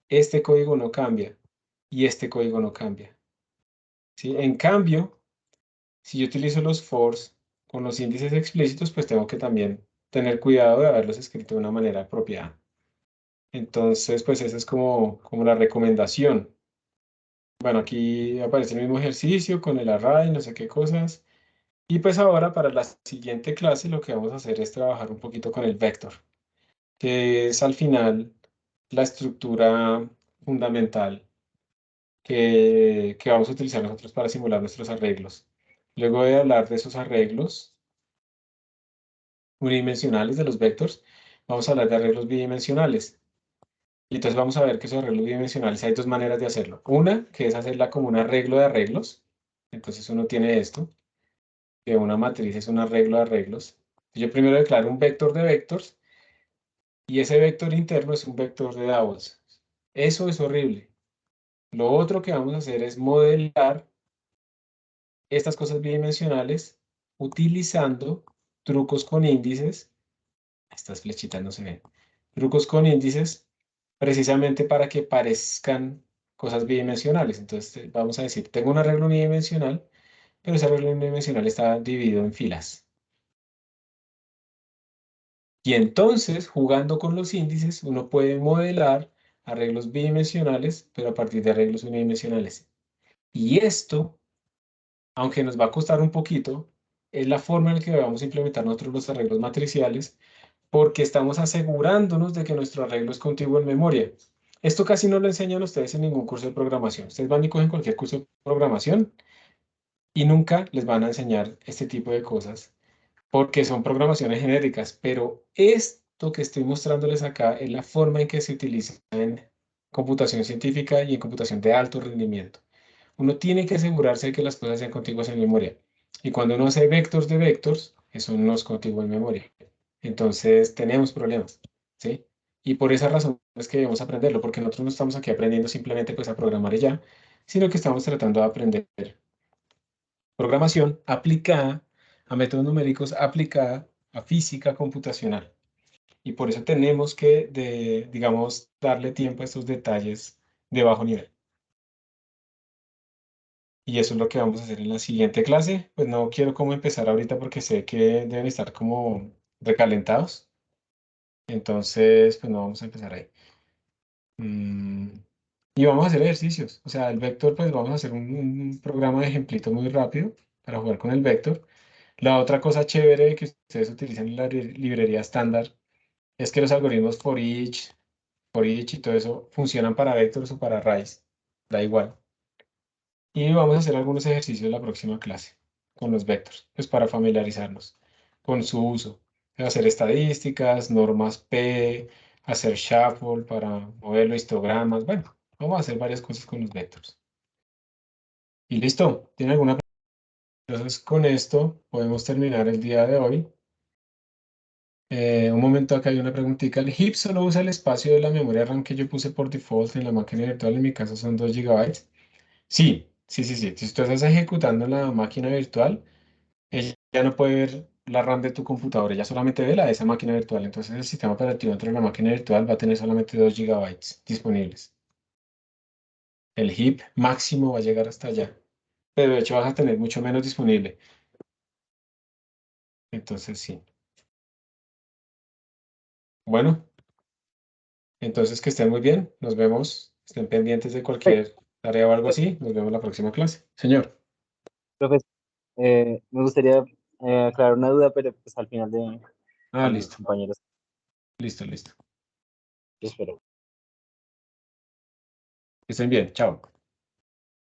Este código no cambia. Y este código no cambia. ¿Sí? En cambio, si yo utilizo los fors con los índices explícitos, pues tengo que también tener cuidado de haberlos escrito de una manera apropiada. Entonces, pues esa es como la recomendación. Bueno, aquí aparece el mismo ejercicio con el array, no sé qué cosas. Y pues ahora para la siguiente clase lo que vamos a hacer es trabajar un poquito con el vector, que es al final la estructura fundamental que vamos a utilizar nosotros para simular nuestros arreglos. Luego de hablar de esos arreglos unidimensionales de los vectors, vamos a hablar de arreglos bidimensionales. Y entonces vamos a ver que esos arreglos bidimensionales hay dos maneras de hacerlo. Una, que es hacerla como un arreglo de arreglos. Entonces uno tiene esto, que una matriz es un arreglo de arreglos. Yo primero declaro un vector de vectors y ese vector interno es un vector de doubles. Eso es horrible. Lo otro que vamos a hacer es modelar estas cosas bidimensionales utilizando trucos con índices. Estas flechitas no se ven. Trucos con índices precisamente para que parezcan cosas bidimensionales. Entonces vamos a decir, tengo un arreglo unidimensional, pero ese arreglo unidimensional está dividido en filas. Y entonces, jugando con los índices, uno puede modelar arreglos bidimensionales, pero a partir de arreglos unidimensionales. Y esto, aunque nos va a costar un poquito, es la forma en la que vamos a implementar nosotros los arreglos matriciales, porque estamos asegurándonos de que nuestro arreglo es contiguo en memoria. Esto casi no lo enseñan ustedes en ningún curso de programación. Ustedes van y cogen cualquier curso de programación y nunca les van a enseñar este tipo de cosas porque son programaciones genéricas, pero esto que estoy mostrándoles acá es la forma en que se utiliza en computación científica y en computación de alto rendimiento. Uno tiene que asegurarse de que las cosas sean contiguas en memoria. Y cuando uno hace vectors de vectors, eso no es contiguo en memoria. Entonces tenemos problemas, ¿sí? Y por esa razón es que debemos aprenderlo, porque nosotros no estamos aquí aprendiendo simplemente pues a programar y ya, sino que estamos tratando de aprender programación aplicada a métodos numéricos, aplicada a física computacional. Y por eso tenemos que, digamos, darle tiempo a estos detalles de bajo nivel. Y eso es lo que vamos a hacer en la siguiente clase. Pues no quiero como empezar ahorita porque sé que deben estar como recalentados. Entonces, pues no vamos a empezar ahí. Y vamos a hacer ejercicios. O sea, el vector, pues vamos a hacer un programa de ejemplito muy rápido para jugar con el vector. La otra cosa chévere que ustedes utilizan en la librería estándar es que los algoritmos for each y todo eso funcionan para vectors o para arrays. Da igual. Y vamos a hacer algunos ejercicios en la próxima clase con los vectors, pues para familiarizarnos con su uso. Hacer estadísticas, normas P, hacer shuffle para mover los histogramas. Bueno, vamos a hacer varias cosas con los vectors. Y listo. ¿Tiene alguna pregunta? Entonces, con esto podemos terminar el día de hoy. Un momento, acá hay una preguntita. ¿El heap solo usa el espacio de la memoria RAM que yo puse por default en la máquina virtual? En mi caso son 2 GB. Sí, sí, sí, sí. Si tú estás ejecutando en la máquina virtual, ella ya no puede ver la RAM de tu computador, ella solamente ve la de esa máquina virtual. Entonces el sistema operativo dentro de la máquina virtual va a tener solamente 2 GB disponibles. El heap máximo va a llegar hasta allá. Pero de hecho vas a tener mucho menos disponible. Entonces sí. Bueno, entonces que estén muy bien. Nos vemos. Estén pendientes de cualquier tarea o algo así. Nos vemos en la próxima clase. Señor. Profe, me gustaría aclarar una duda, pero pues al final de Ah, con mis listo. compañeros. Listo, listo. Yo espero. Que estén bien. Chao.